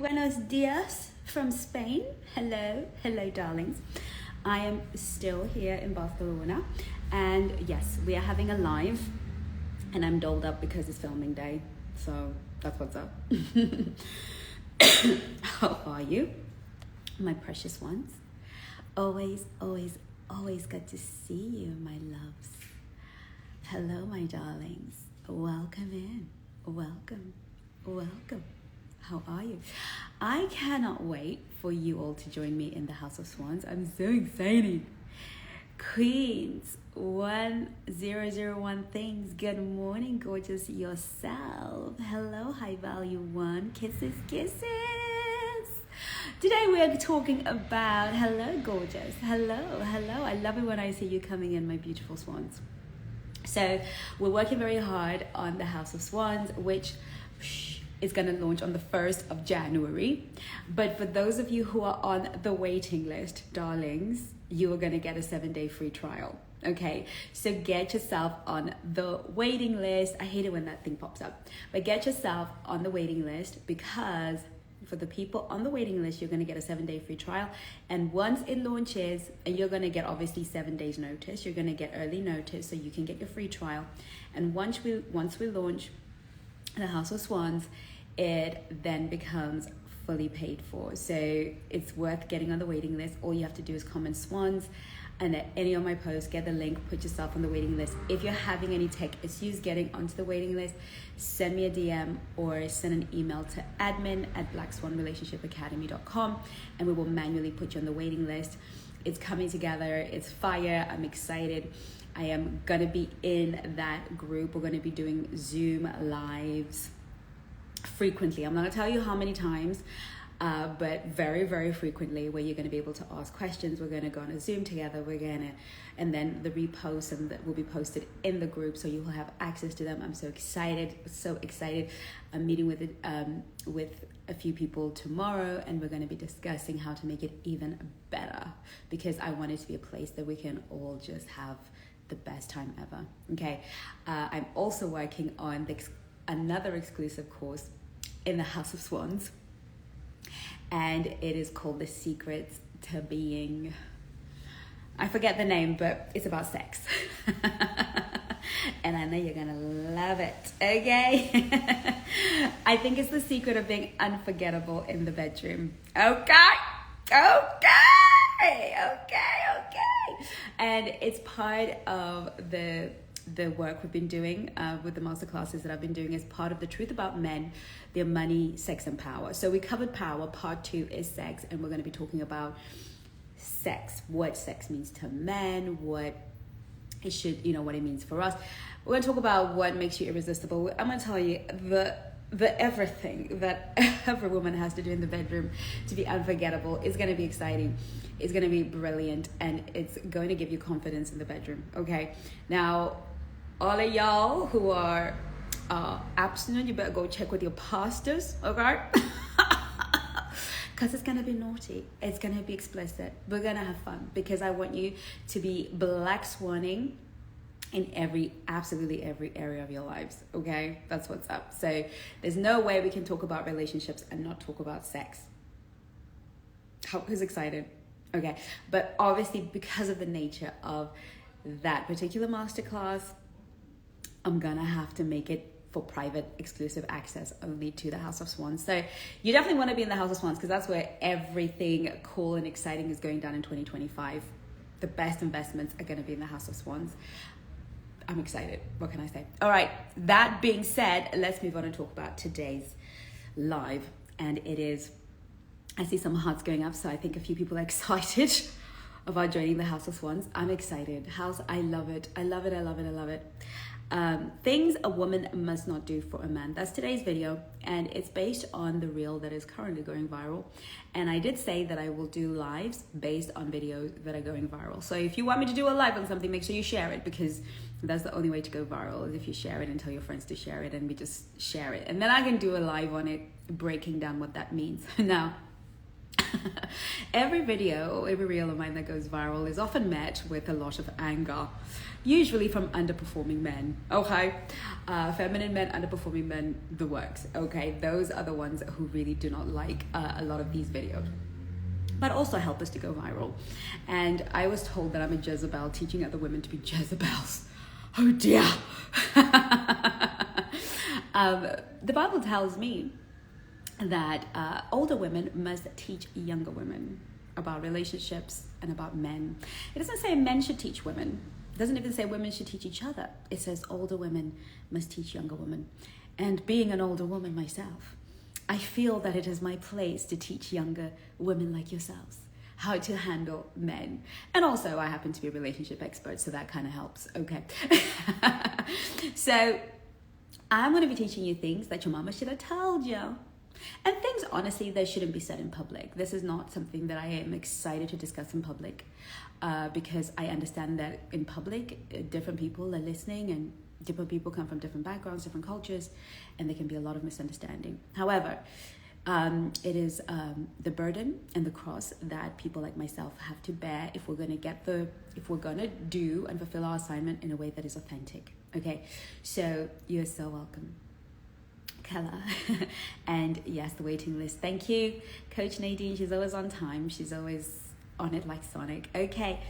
Buenos dias from Spain. Hello, hello, darlings. I am still here in Barcelona, and yes, we are having a live, and I'm dolled up because it's filming day, so that's what's up. How are you, my precious ones? Always, always, always good to see you, my loves. Hello, my darlings. Welcome in. Welcome. Welcome. How are you? I cannot wait for you all to join me in the House of Swans. I'm so excited. Queens 1001 things. Good morning, gorgeous yourself. Hello, high value one. Kisses, kisses. Today we are talking about hello, gorgeous. Hello, hello. I love it when I see you coming in, my beautiful swans. So we're working very hard on the House of Swans, which is going to launch on the 1st of January. But for those of you who are on the waiting list, darlings, you are going to get a 7-day free trial. Okay, so get yourself on the waiting list. I hate it when that thing pops up, but get yourself on the waiting list, because for the people on the waiting list, you're going to get a 7-day free trial. And once it launches, and you're going to get obviously 7 days notice, you're going to get early notice so you can get your free trial. And once we launch the House of Swans, it then becomes fully paid for. So it's worth getting on the waiting list. All you have to do is comment Swans, and at any of my posts, get the link, put yourself on the waiting list. If you're having any tech issues getting onto the waiting list, send me a DM or send an email to admin@blackswanrelationshipacademy.com, and we will manually put you on the waiting list. It's coming together. It's fire. I'm excited. I am going to be in that group. We're going to be doing Zoom lives frequently. I'm not going to tell you how many times, but very, very frequently, where you're going to be able to ask questions. We're going to go on a Zoom together. And then the reposts and that will be posted in the group, so you will have access to them. I'm so excited, so excited. I'm meeting with a few people tomorrow, and we're going to be discussing how to make it even better, because I want it to be a place that we can all just have the best time ever. Okay, I'm also working on another exclusive course in the House of Swans, and it is called The Secrets to Being, I forget the name, but it's about sex. And I know you're gonna love it, okay? I think it's the secret of being unforgettable in the bedroom. Okay. And it's part of the work we've been doing with the masterclasses that I've been doing as part of the Truth About Men, Their Money, Sex and Power. So we covered power. Part 2 is sex, and we're going to be talking about sex, what sex means to men, what it should, what it means for us. We're going to talk about what makes you irresistible. I'm going to tell you the everything that every woman has to do in the bedroom to be unforgettable is going to be exciting. It's going to be brilliant, and it's going to give you confidence in the bedroom. Okay, now all of y'all who are abstinent, you better go check with your pastors, okay? Because it's going to be naughty. It's going to be explicit. We're going to have fun, because I want you to be black swanning in absolutely every area of your lives, okay? That's what's up. So there's no way we can talk about relationships and not talk about sex. Who's excited? Okay, but obviously, because of the nature of that particular masterclass, I'm gonna have to make it for private, exclusive access only to the House of Swans. So you definitely want to be in the House of Swans, because that's where everything cool and exciting is going down in 2025. The best investments are going to be in the House of Swans. I'm excited. What can I say? All right. That being said, let's move on and talk about today's live. And it is, I see some hearts going up, so I think a few people are excited about joining the House of Swans. I'm excited. I love it. I love it. I love it. I love it. Things a woman must not do for a man. That's today's video, and it's based on the reel that is currently going viral. And I did say that I will do lives based on videos that are going viral. So if you want me to do a live on something, make sure you share it, because that's the only way to go viral, is if you share it and tell your friends to share it, and we just share it. And then I can do a live on it, breaking down what that means. Now, Every video, every reel of mine that goes viral is often met with a lot of anger, usually from underperforming men. Okay, feminine men, underperforming men, the works. Okay, those are the ones who really do not like a lot of these videos, but also help us to go viral. And I was told that I'm a Jezebel, teaching other women to be Jezebels. Oh dear. The Bible tells me that older women must teach younger women about relationships and about men. It doesn't say men should teach women. It doesn't even say women should teach each other. It says older women must teach younger women. And being an older woman myself, I feel that it is my place to teach younger women like yourselves how to handle men. And also I happen to be a relationship expert, so that kind of helps. Okay. So I'm going to be teaching you things that your mama should have told you. And things, honestly, that shouldn't be said in public. This is not something that I am excited to discuss in public because I understand that in public, different people are listening and different people come from different backgrounds, different cultures, and there can be a lot of misunderstanding. However, it is the burden and the cross that people like myself have to bear if we're going to do and fulfill our assignment in a way that is authentic. Okay, so you're so welcome. Kella. And yes, the waiting list. Thank you, Coach Nadine. She's always on time. She's always on it like Sonic. Okay.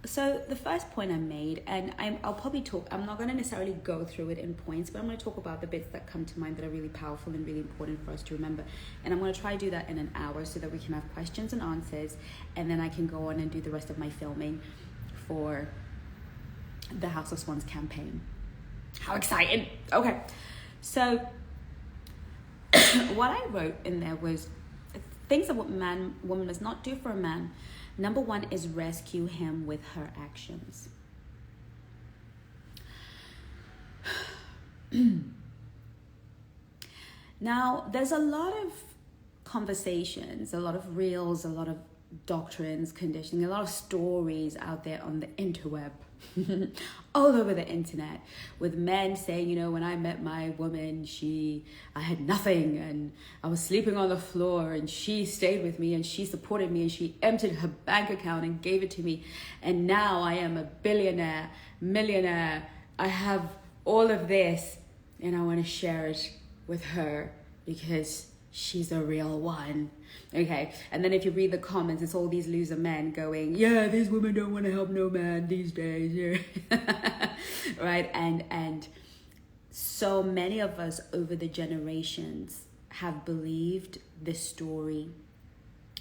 So the first point I made, and I'll probably talk, I'm not going to necessarily go through it in points, but I'm going to talk about the bits that come to mind that are really powerful and really important for us to remember. And I'm going to try to do that in an hour so that we can have questions and answers, and then I can go on and do the rest of my filming for the House of Swans campaign. How exciting. Okay. So what I wrote in there was things that woman must not do for a man. Number one is rescue him with her actions. Now, there's a lot of conversations, a lot of reels, a lot of doctrines, conditioning, a lot of stories out there on the interweb. All over the internet, with men saying, when I met my woman, I had nothing and I was sleeping on the floor and she stayed with me and she supported me and she emptied her bank account and gave it to me, and now I am a billionaire, millionaire, I have all of this and I want to share it with her because she's a real one. Okay, and then if you read the comments, it's all these loser men going, yeah, these women don't want to help no man these days. Yeah. Right? And so many of us over the generations have believed this story.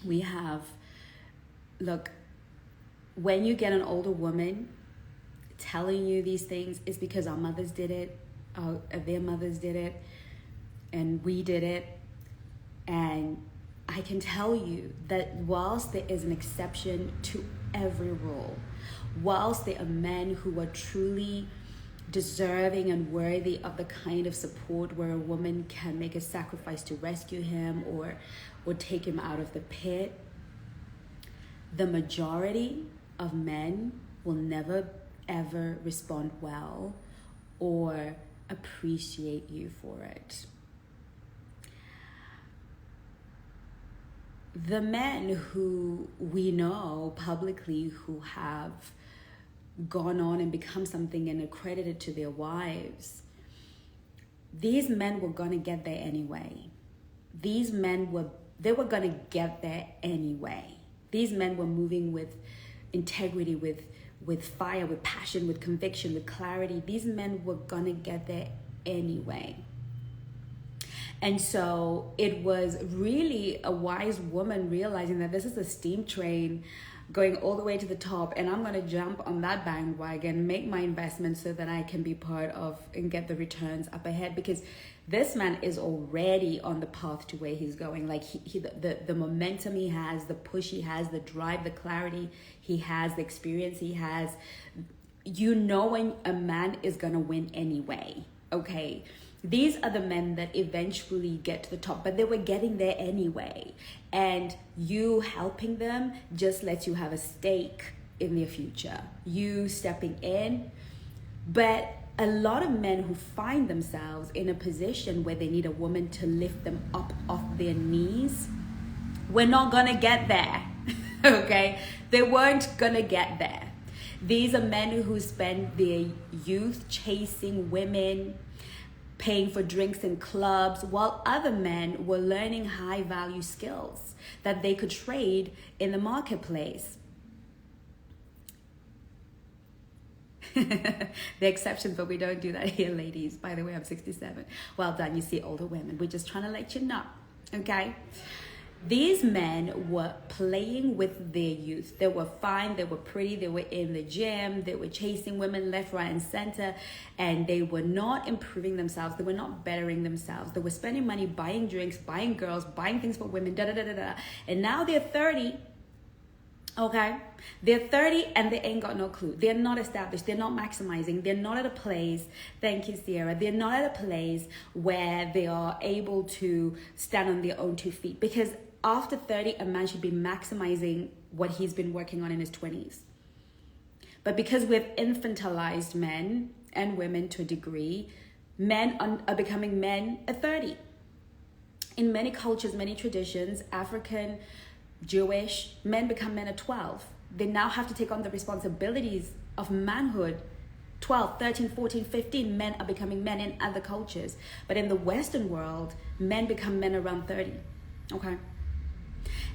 We have, look, when you get an older woman telling you these things, it's because our mothers did it, their mothers did it, and we did it. And I can tell you that whilst there is an exception to every rule, whilst there are men who are truly deserving and worthy of the kind of support where a woman can make a sacrifice to rescue him or take him out of the pit, the majority of men will never ever respond well or appreciate you for it. The men who we know publicly who have gone on and become something and accredited to their wives, these men were going to get there anyway. These men were going to get there anyway. These men were moving with integrity, with fire, with passion, with conviction, with clarity. These men were going to get there anyway. And so it was really a wise woman realizing that this is a steam train going all the way to the top, and I'm going to jump on that bandwagon, make my investment so that I can be part of and get the returns up ahead, because this man is already on the path to where he's going. Like the momentum he has, the push he has, the drive, the clarity he has, the experience he has. When a man is going to win anyway, okay? These are the men that eventually get to the top, but they were getting there anyway. And you helping them just lets you have a stake in their future. You stepping in. But a lot of men who find themselves in a position where they need a woman to lift them up off their knees, We're not gonna get there. Okay? They weren't gonna get there. These are men who spend their youth chasing women, paying for drinks in clubs, while other men were learning high value skills that they could trade in the marketplace. The exceptions, but we don't do that here, ladies. By the way, I'm 67. Well done, you see older women. We're just trying to let you know, okay? These men were playing with their youth. They were fine, they were pretty, they were in the gym, they were chasing women left, right, and center, and they were not improving themselves. They were not bettering themselves. They were spending money buying drinks, buying girls, buying things for women, da-da-da-da-da. And now they're 30, okay? They're 30 and they ain't got no clue. They're not established. They're not maximizing. They're not at a place, thank you, Sierra. They're not at a place where they are able to stand on their own 2 feet. Because after 30, a man should be maximizing what he's been working on in his 20s. But because we've infantilized men and women to a degree, men are becoming men at 30. In many cultures, many traditions, African, Jewish, men become men at 12. They now have to take on the responsibilities of manhood. 12, 13, 14, 15 men are becoming men in other cultures. But in the Western world, men become men around 30. Okay?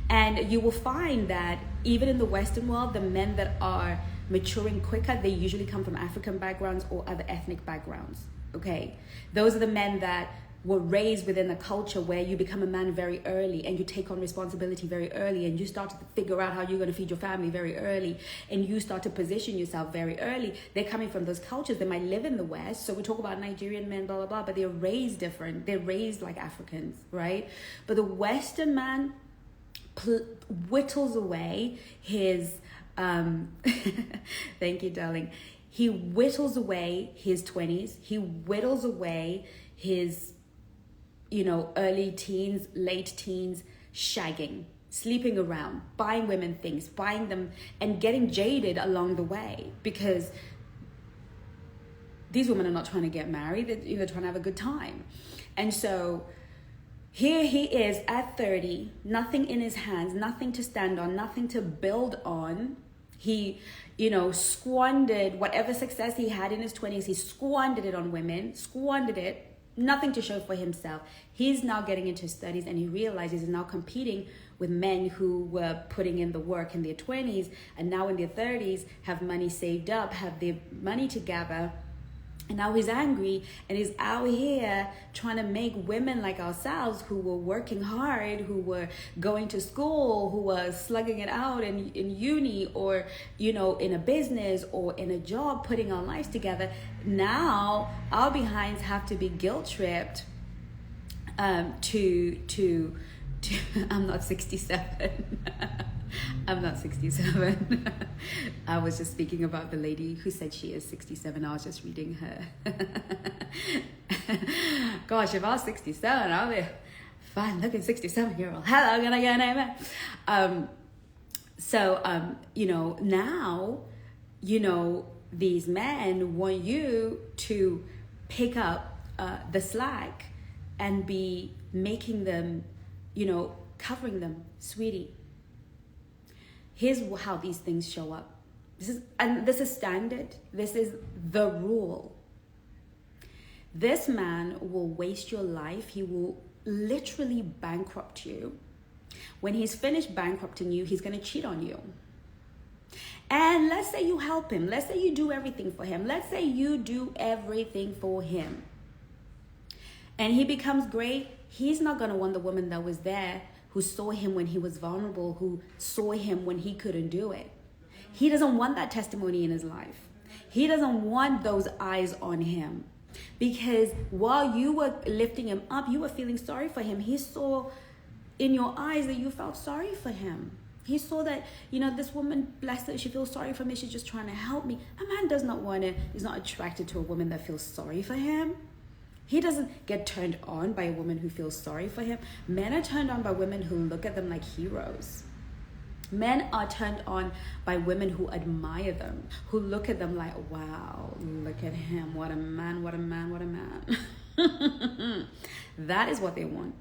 And you will find that even in the Western world, the men that are maturing quicker, they usually come from African backgrounds or other ethnic backgrounds. Okay? Those are the men that were raised within a culture where you become a man very early and you take on responsibility very early and you start to figure out how you're going to feed your family very early and you start to position yourself very early. They're coming from those cultures. They might live in the West. So we talk about Nigerian men, blah, blah, blah, but they're raised different. They're raised like Africans, right? But the Western man whittles away his, thank you, darling. He whittles away his 20s. He whittles away his, early teens, late teens, shagging, sleeping around, buying women things, buying them and getting jaded along the way because these women are not trying to get married. They're trying to have a good time. And so here he is at 30, nothing in his hands, nothing to stand on, nothing to build on. He, squandered whatever success he had in his 20s. He squandered it on women, squandered it, nothing to show for himself. He's now getting into his 30s and he realizes he's now competing with men who were putting in the work in their 20s and now in their 30s have money saved up, have their money together. And now he's angry and he's out here trying to make women like ourselves who were working hard, who were going to school, who were slugging it out in uni or, in a business or in a job, putting our lives together. Now our behinds have to be guilt tripped to I'm not 67. I'm not 67. I was just speaking about the lady who said she is 67. I was just reading her. Gosh, if I was 67, I'll be fine looking 67-year-old. Hello, can I get an amen? Now, these men want you to pick up the slack and be making them, covering them, sweetie. Here's how these things show up. This is standard. This is the rule. This man will waste your life. He will literally bankrupt you. When he's finished bankrupting you, he's going to cheat on you. And let's say you help him. Let's say you do everything for him. Let's say you do everything for him. And he becomes great. He's not going to want the woman that was there, who saw him when he was vulnerable, who saw him when he couldn't do it. He doesn't want that testimony in his life. He doesn't want those eyes on him. Because while you were lifting him up, you were feeling sorry for him. He saw in your eyes that you felt sorry for him. He saw that, this woman, bless her, she feels sorry for me. She's just trying to help me. A man does not want to, he's not attracted to a woman that feels sorry for him. He doesn't get turned on by a woman who feels sorry for him. Men are turned on by women who look at them like heroes. Men are turned on by women who admire them, who look at them like, wow, look at him. What a man, what a man, what a man. That is what they want.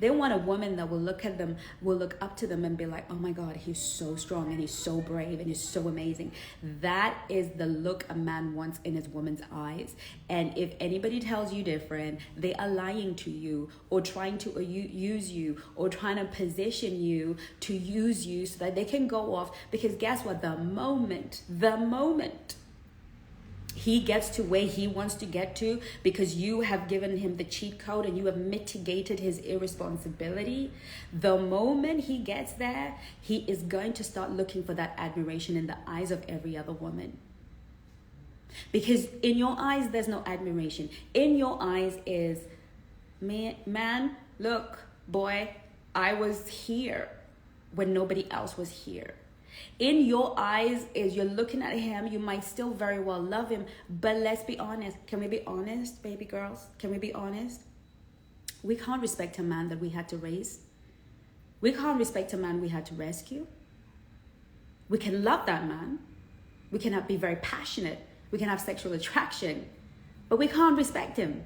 They want a woman that will look at them, will look up to them and be like, oh my God, he's so strong and he's so brave and he's so amazing. That is the look a man wants in his woman's eyes. And if anybody tells you different, they are lying to you or trying to use you or trying to position you to use you so that they can go off. Because guess what? The moment he gets to where he wants to get to, because you have given him the cheat code and you have mitigated his irresponsibility, the moment he gets there, he is going to start looking for that admiration in the eyes of every other woman. Because in your eyes, there's no admiration. In your eyes is, man, look, boy, I was here when nobody else was here. In your eyes is you're looking at him, you might still very well love him, but let's be honest. Can we be honest, baby girls? Can we be honest? We can't respect a man that we had to raise. We can't respect a man we had to rescue. We can love that man. We can be very passionate. We can have sexual attraction, but we can't respect him.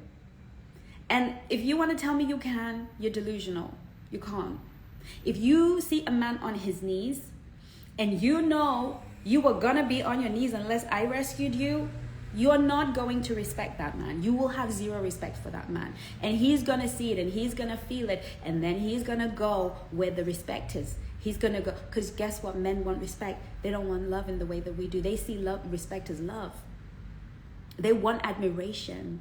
And if you want to tell me you can, you're delusional. You can't. If you see a man on his knees, and you know you were gonna be on your knees unless I rescued you, you're not going to respect that man. You will have zero respect for that man. And he's gonna see it and he's gonna feel it, and then he's gonna go where the respect is. He's gonna go, because guess what? Men want respect. They don't want love in the way that we do. They see love, respect as love. They want admiration.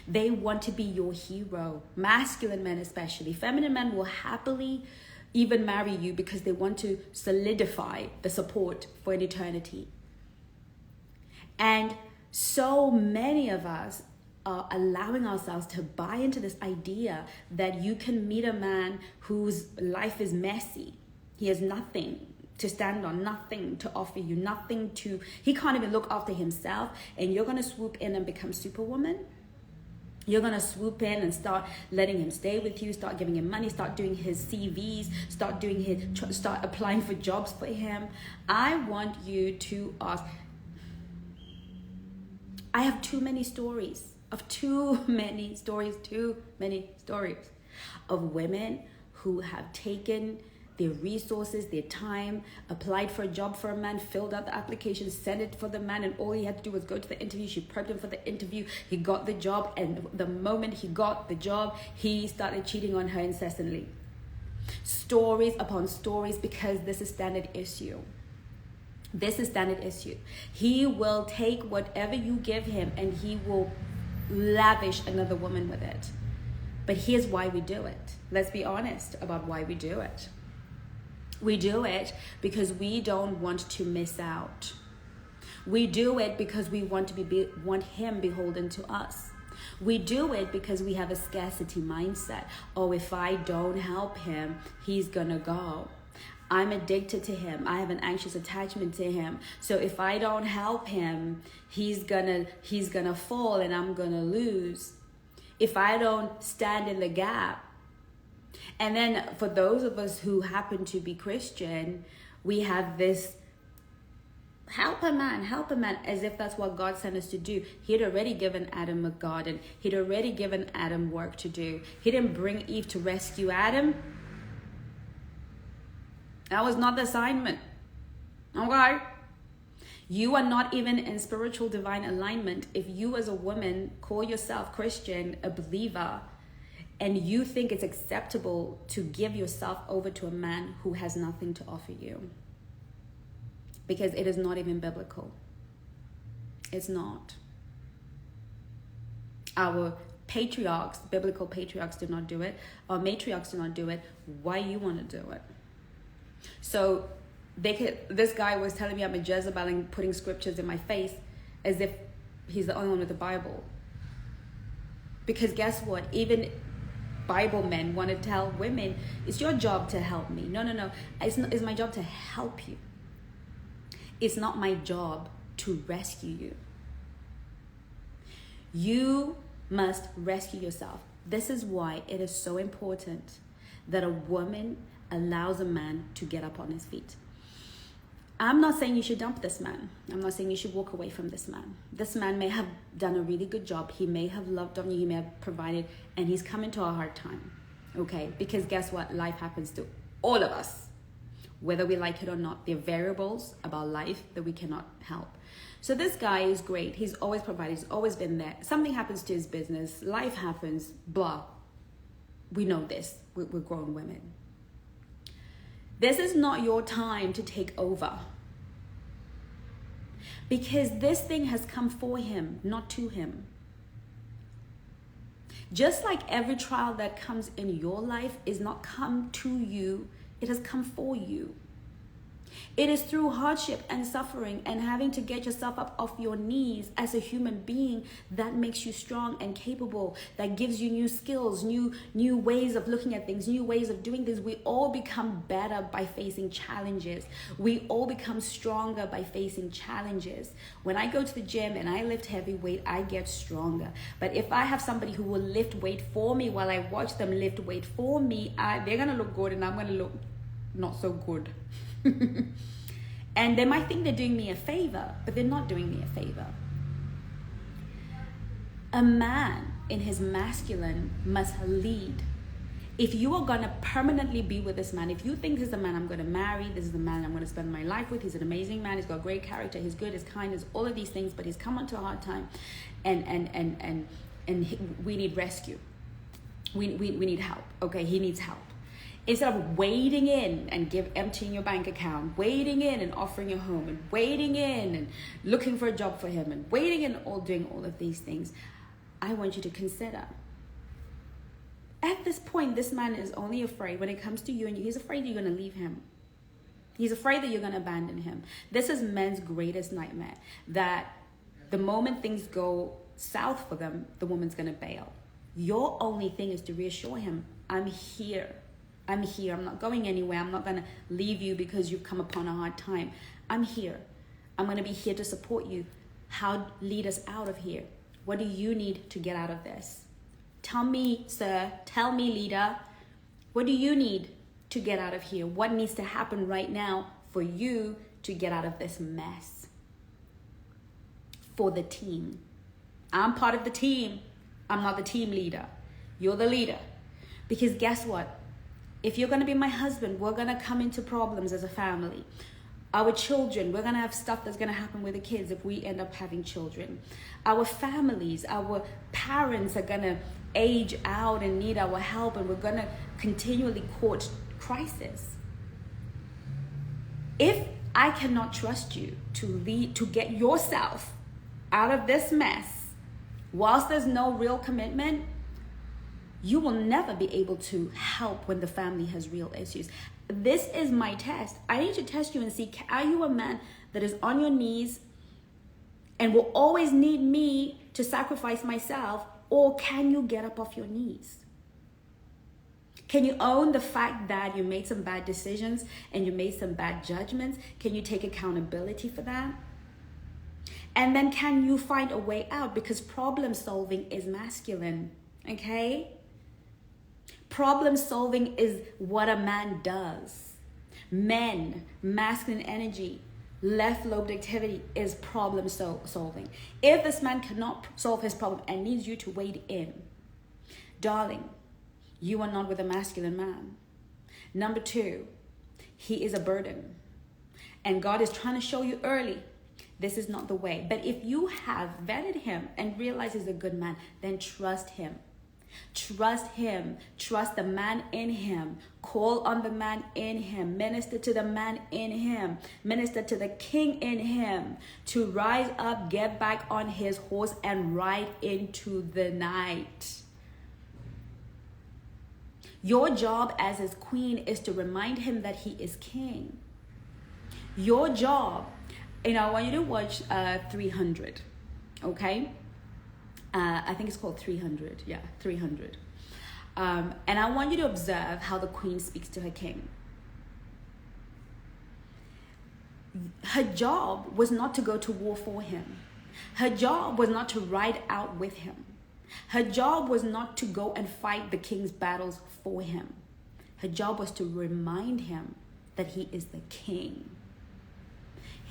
They want to be your hero. Masculine men especially. Feminine men will happily even marry you because they want to solidify the support for an eternity. And so many of us are allowing ourselves to buy into this idea that you can meet a man whose life is messy. He has nothing to stand on, nothing to offer you, he can't even look after himself, and you're going to swoop in and become Superwoman. You're going to swoop in and start letting him stay with you, start giving him money, start doing his CVs, start applying for jobs for him. I want you to ask. I have too many stories of women who have taken their resources, their time, applied for a job for a man, filled out the application, sent it for the man, and all he had to do was go to the interview. She prepped him for the interview. He got the job, and the moment he got the job, he started cheating on her incessantly. Stories upon stories, because this is standard issue. This is standard issue. He will take whatever you give him and he will lavish another woman with it. But here's why we do it. Let's be honest about why we do it. We do it because we don't want to miss out. We do it because we want him beholden to us. We do it because we have a scarcity mindset. Oh, if I don't help him, he's gonna go. I'm addicted to him. I have an anxious attachment to him. So if I don't help him, he's gonna fall and I'm gonna lose. If I don't stand in the gap. And then for those of us who happen to be Christian, we have this help a man, as if that's what God sent us to do. He'd already given Adam a garden. He'd already given Adam work to do. He didn't bring Eve to rescue Adam. That was not the assignment. Okay? You are not even in spiritual divine alignment if you as a woman call yourself Christian, a believer, and you think it's acceptable to give yourself over to a man who has nothing to offer you. Because it is not even biblical. It's not. Our patriarchs, biblical patriarchs, did not do it. Our matriarchs did not do it. Why you want to do it? So this guy was telling me I'm a Jezebel and putting scriptures in my face as if he's the only one with the Bible. Because guess what? Even Bible men want to tell women, it's your job to help me. No. It's my job to help you. It's not my job to rescue you. You must rescue yourself. This is why it is so important that a woman allows a man to get up on his feet. I'm not saying you should dump this man. I'm not saying you should walk away from this man. This man may have done a really good job. He may have loved on you. He may have provided, and he's come into a hard time. okay? Because guess what? Life happens to all of us, whether we like it or not. There are variables about life that we cannot help. So this guy is great. He's always provided. He's always been there. Something happens to his business. Life happens. Blah. We know this. We're grown women. This is not your time to take over. Because this thing has come for him, not to him. Just like every trial that comes in your life is not come to you, it has come for you. It is through hardship and suffering and having to get yourself up off your knees as a human being that makes you strong and capable, that gives you new skills, new ways of looking at things, new ways of doing things. We all become better by facing challenges. We all become stronger by facing challenges. When I go to the gym and I lift heavy weight, I get stronger. But if I have somebody who will lift weight for me while I watch them lift weight for me, they're going to look good and I'm going to look not so good. And they might think they're doing me a favor, but they're not doing me a favor. A man in his masculine must lead. If you are going to permanently be with this man, if you think this is the man I'm going to marry, this is the man I'm going to spend my life with, he's an amazing man, he's got great character, he's good, he's kind, he's all of these things, but he's come onto a hard time and we need rescue. We need help. Okay, he needs help. Instead of wading in and emptying your bank account, wading in and offering your home, and wading in and looking for a job for him, and wading in and doing all of these things, I want you to consider. At this point, this man is only afraid when it comes to you, and he's afraid you're going to leave him. He's afraid that you're going to abandon him. This is men's greatest nightmare, that the moment things go south for them, the woman's going to bail. Your only thing is to reassure him, I'm here. I'm here. I'm not going anywhere. I'm not going to leave you because you've come upon a hard time. I'm here. I'm going to be here to support you. How lead us out of here? What do you need to get out of this? Tell me, sir. Tell me, leader. What do you need to get out of here? What needs to happen right now for you to get out of this mess? For the team. I'm part of the team. I'm not the team leader. You're the leader. Because guess what? If you're going to be my husband, we're going to come into problems as a family. Our children, we're going to have stuff that's going to happen with the kids if we end up having children. Our families, our parents are going to age out and need our help, and we're going to continually court crisis. If I cannot trust you to get yourself out of this mess, whilst there's no real commitment, you will never be able to help when the family has real issues. This is my test. I need to test you and see, are you a man that is on your knees and will always need me to sacrifice myself, or can you get up off your knees? Can you own the fact that you made some bad decisions and you made some bad judgments? Can you take accountability for that? And then can you find a way out? Because problem solving is masculine, okay? Problem solving is what a man does. Men, masculine energy, left lobed activity is problem solving. If this man cannot solve his problem and needs you to wade in, darling, you are not with a masculine man. Number 2, he is a burden. And God is trying to show you early, this is not the way. But if you have vetted him and realize he's a good man, then trust him. Trust him. Trust the man in him. Call on the man in him. Minister to the man in him. Minister to the king in him to rise up, get back on his horse, and ride into the night. Your job as his queen is to remind him that he is king. Your job, I want you to watch 300, okay? I think it's called 300. Yeah, 300. And I want you to observe how the queen speaks to her king. Her job was not to go to war for him. Her job was not to ride out with him. Her job was not to go and fight the king's battles for him. Her job was to remind him that he is the king.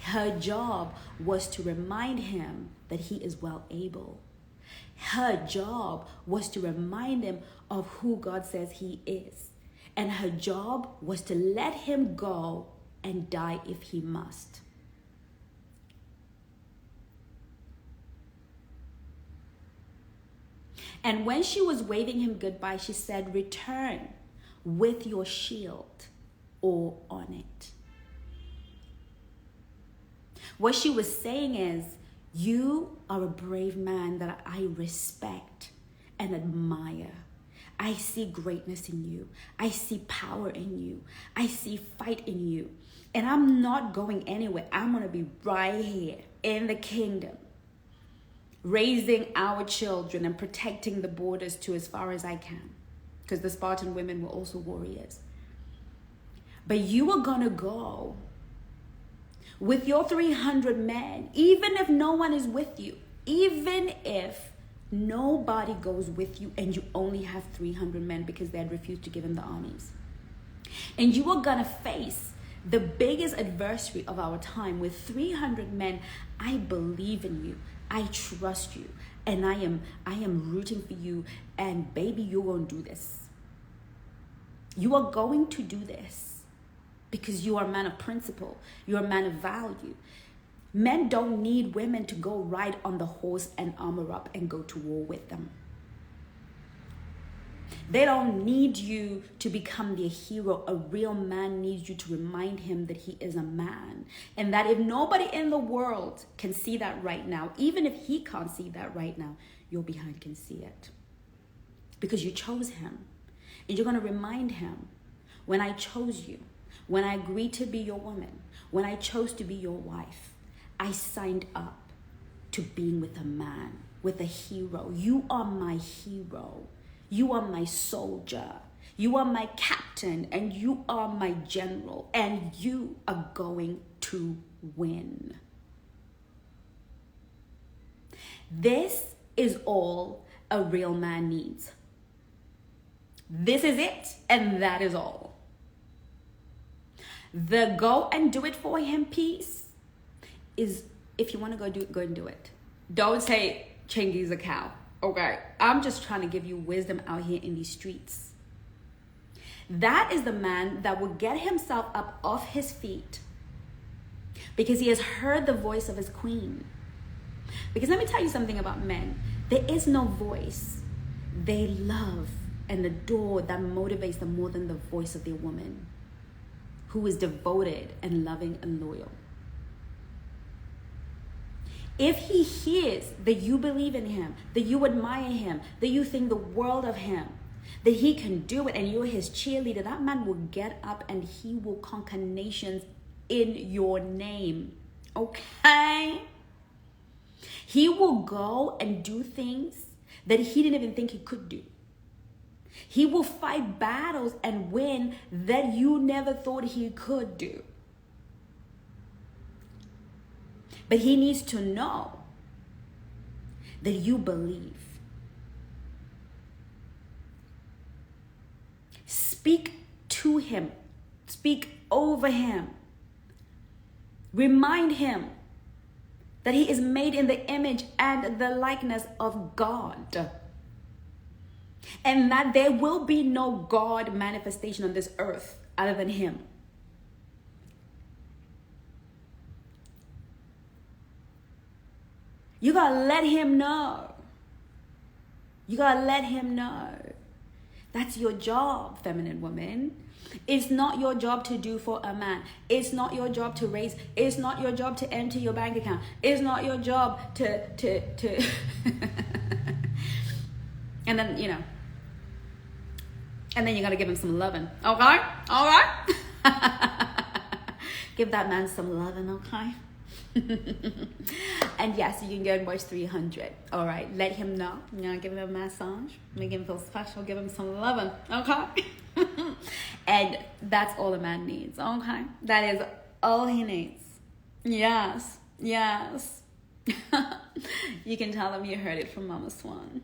Her job was to remind him that he is well able. Her job was to remind him of who God says he is. And her job was to let him go and die if he must. And when she was waving him goodbye, she said, return with your shield or on it. What she was saying is, you are a brave man that I respect and admire. I see greatness in you. I see power in you. I see fight in you. And I'm not going anywhere. I'm going to be right here in the kingdom, raising our children and protecting the borders to as far as I can. Because the Spartan women were also warriors. But you are going to go with your 300 men, even if no one is with you, even if nobody goes with you and you only have 300 men because they had refused to give him the armies. And you are going to face the biggest adversary of our time with 300 men. I believe in you. I trust you. And I am rooting for you. And baby, you're going to do this. You are going to do this. Because you are a man of principle. You're a man of value. Men don't need women to go ride on the horse and armor up and go to war with them. They don't need you to become their hero. A real man needs you to remind him that he is a man. And that if nobody in the world can see that right now, even if he can't see that right now, your behind can see it. Because you chose him. And you're going to remind him, when I chose you, when I agreed to be your woman, when I chose to be your wife, I signed up to being with a man, with a hero. You are my hero. You are my soldier. You are my captain, and you are my general, and you are going to win. This is all a real man needs. This is it, and that is all. The go and do it for him piece is, if you want to go and do it. Don't say Chengi's a cow. Okay, I'm just trying to give you wisdom out here in these streets. That is the man that will get himself up off his feet because he has heard the voice of his queen. Because let me tell you something about men. There is no voice they love and adore that motivates them more than the voice of their woman, who is devoted and loving and loyal. If he hears that you believe in him, that you admire him, that you think the world of him, that he can do it and you're his cheerleader, that man will get up and he will conquer nations in your name. Okay? He will go and do things that he didn't even think he could do. He will fight battles and win that you never thought he could do. But he needs to know that you believe. Speak to him. Speak over him. Remind him that he is made in the image and the likeness of God. And that there will be no God manifestation on this earth other than him. You gotta let him know. You gotta let him know. That's your job, feminine woman. It's not your job to do for a man. It's not your job to raise. It's not your job to enter your bank account. It's not your job to and then, you know. And then you gotta give him some loving. Okay? All right? Give that man some loving, okay? And yes, you can go and watch 300. All right, let him know. You know, give him a massage, make him feel special, give him some loving, okay? And that's all a man needs, okay? That is all he needs. Yes, yes. You can tell him you heard it from Mama Swan.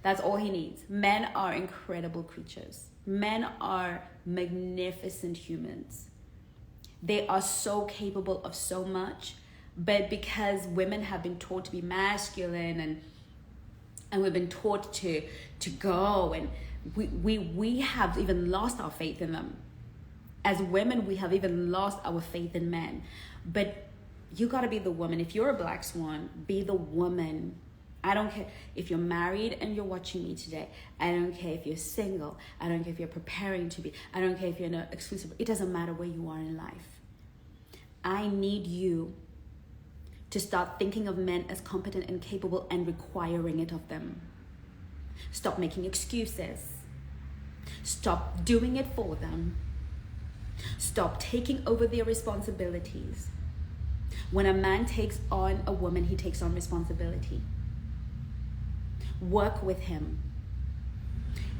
That's all he needs. Men are incredible creatures. Men are magnificent humans. They are so capable of so much, but because women have been taught to be masculine and And we've been taught to go, and we have even lost our faith in them. As women, we have even lost our faith in men. But you got to be the woman. If you're a black swan, be the woman. I don't care if you're married and you're watching me today. I don't care if you're single. I don't care if you're preparing to be. I don't care if you're in an exclusive. It doesn't matter where you are in life. I need you to start thinking of men as competent and capable and requiring it of them. Stop making excuses. Stop doing it for them. Stop taking over their responsibilities. When a man takes on a woman, he takes on responsibility. Work with him.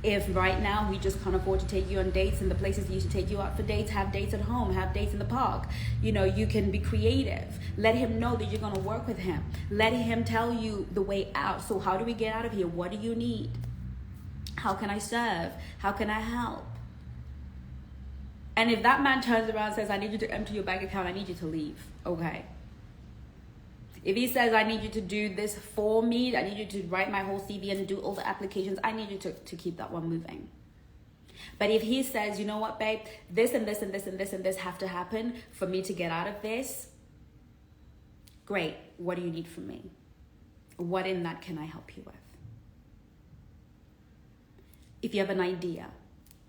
If right now we just can't afford to take you on dates, and the places he used to take you out for dates, have dates at home, have dates in the park, you can be creative. Let him know that you're going to work with him. Let him tell you the way out. So how do we get out of here? What do you need? How can I serve? How can I help? And if that man turns around and says, I need you to empty your bank account, I need you to leave. Okay. If he says, I need you to do this for me, I need you to write my whole CV and do all the applications, I need you to keep that one moving. But if he says, you know what, babe, this and this and this and this and this have to happen for me to get out of this, great. What do you need from me? What in that can I help you with? If you have an idea,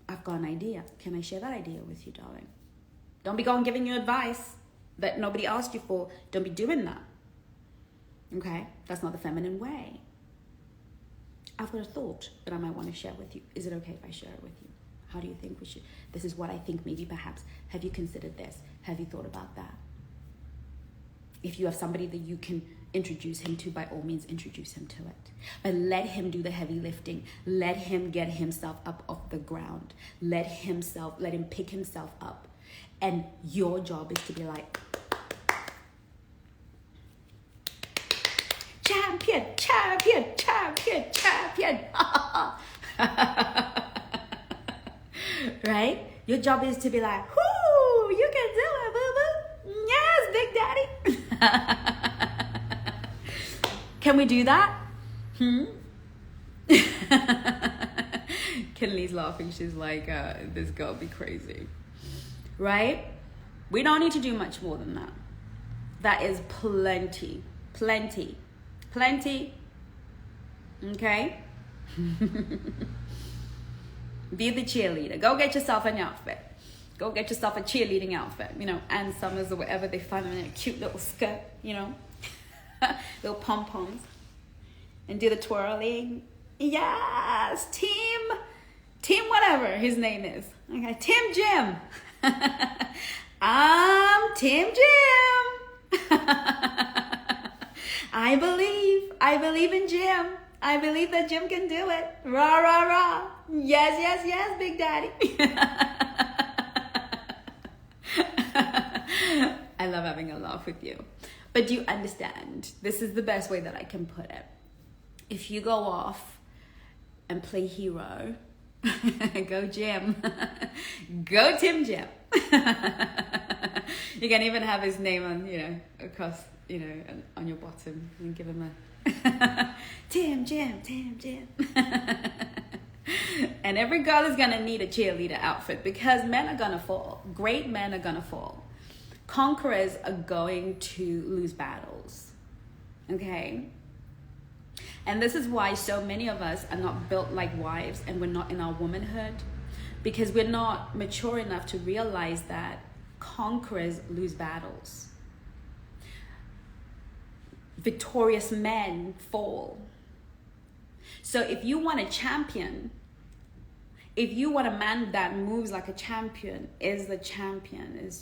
I've got an idea. Can I share that idea with you, darling? Don't be going giving you advice that nobody asked you for. Don't be doing that. Okay? That's not the feminine way. I've got a thought that I might want to share with you. Is it okay if I share it with you? How do you think we should? This is what I think maybe perhaps. Have you considered this? Have you thought about that? If you have somebody that you can introduce him to, by all means, introduce him to it. But let him do the heavy lifting. Let him get himself up off the ground. Let him pick himself up. And your job is to be like, champion, champion, champion, champion. Right? Your job is to be like, whoo, you can do it, boo-boo. Yes, Big Daddy. Can we do that? Kinley's laughing. She's like, this girl be crazy. Right? We don't need to do much more than that. That is plenty. Plenty. Plenty. Okay? Be the cheerleader. Go get yourself an outfit. Go get yourself a cheerleading outfit. Ann Summers or whatever they find in a cute little skirt, little pom-poms. And do the twirling. Yes! Team whatever his name is. Okay, Tim Jim. I'm Tim Jim. I believe in Jim. I believe that Jim can do it. Rah, rah, rah. Yes, yes, yes, Big Daddy. I love having a laugh with you. But do you understand? This is the best way that I can put it. If you go off and play hero, go Jim. Go Tim Jim. You can even have his name on, across, on your bottom, and give him a Tim Jim, Tim Jim. And every girl is gonna need a cheerleader outfit, because men are gonna fall. Great men are gonna fall. Conquerors are going to lose battles. Okay? And this is why so many of us are not built like wives, and we're not in our womanhood, because we're not mature enough to realize that conquerors lose battles. Victorious men fall. So if you want a champion, if you want a man that moves like a champion, is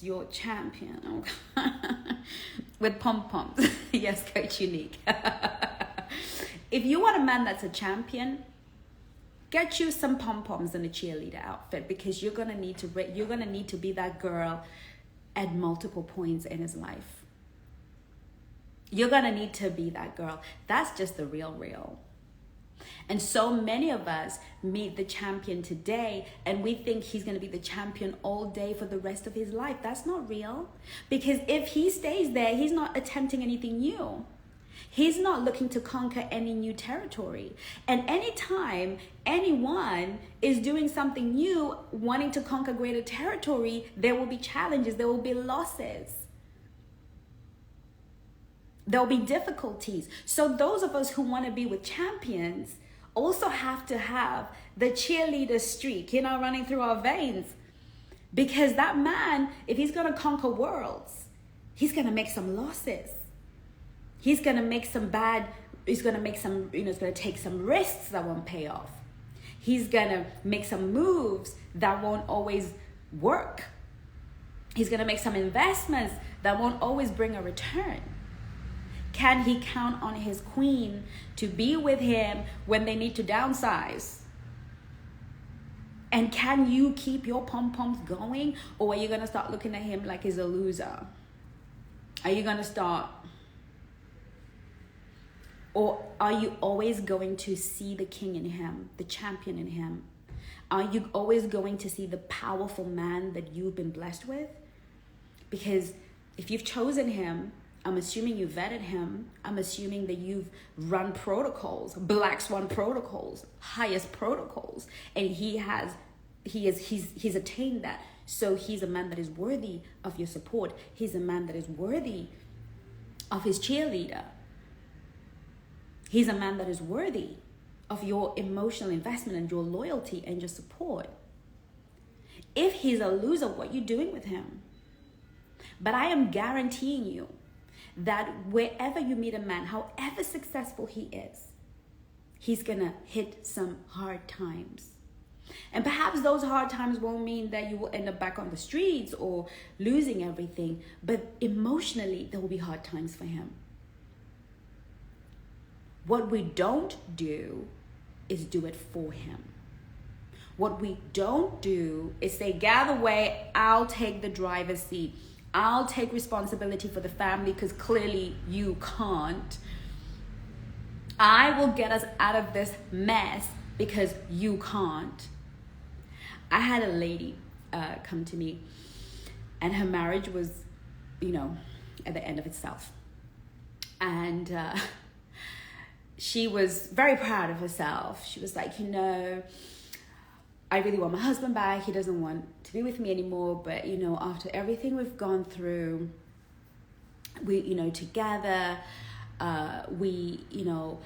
your champion, okay? With pom-poms. Yes, Coach Unique. If you want a man that's a champion, get you some pom-poms and a cheerleader outfit, because you're gonna need to be that girl at multiple points in his life. You're gonna need to be that girl. That's just the real. And so many of us meet the champion today, and we think he's gonna be the champion all day for the rest of his life. That's not real. Because if he stays there, he's not attempting anything new. He's not looking to conquer any new territory. And anytime anyone is doing something new, wanting to conquer greater territory, there will be challenges, there will be losses. There'll be difficulties. So those of us who want to be with champions also have to have the cheerleader streak, running through our veins. Because that man, if he's going to conquer worlds, he's going to make some losses. He's going to make some he's going to take some risks that won't pay off. He's going to make some moves that won't always work. He's going to make some investments that won't always bring a return. Can he count on his queen to be with him when they need to downsize? And can you keep your pom-poms going? Or are you going to start looking at him like he's a loser? Are you going to start? Or are you always going to see the king in him, the champion in him? Are you always going to see the powerful man that you've been blessed with? Because if you've chosen him, I'm assuming you vetted him. I'm assuming that you've run protocols, Black Swan protocols, highest protocols, and he's attained that. So he's a man that is worthy of your support. He's a man that is worthy of his cheerleader. He's a man that is worthy of your emotional investment and your loyalty and your support. If he's a loser, what are you doing with him? But I am guaranteeing you that wherever you meet a man, however successful he is, he's gonna hit some hard times. And perhaps those hard times won't mean that you will end up back on the streets or losing everything, but emotionally there will be hard times for him. What we don't do is do it for him. What we don't do is say, gather way, I'll take the driver's seat. I'll take responsibility for the family because clearly you can't. I will get us out of this mess because you can't. I had a lady come to me, and her marriage was, at the end of itself. And she was very proud of herself. She was like, I really want my husband back. He doesn't want to be with me anymore. But, after everything we've gone through, we, together, and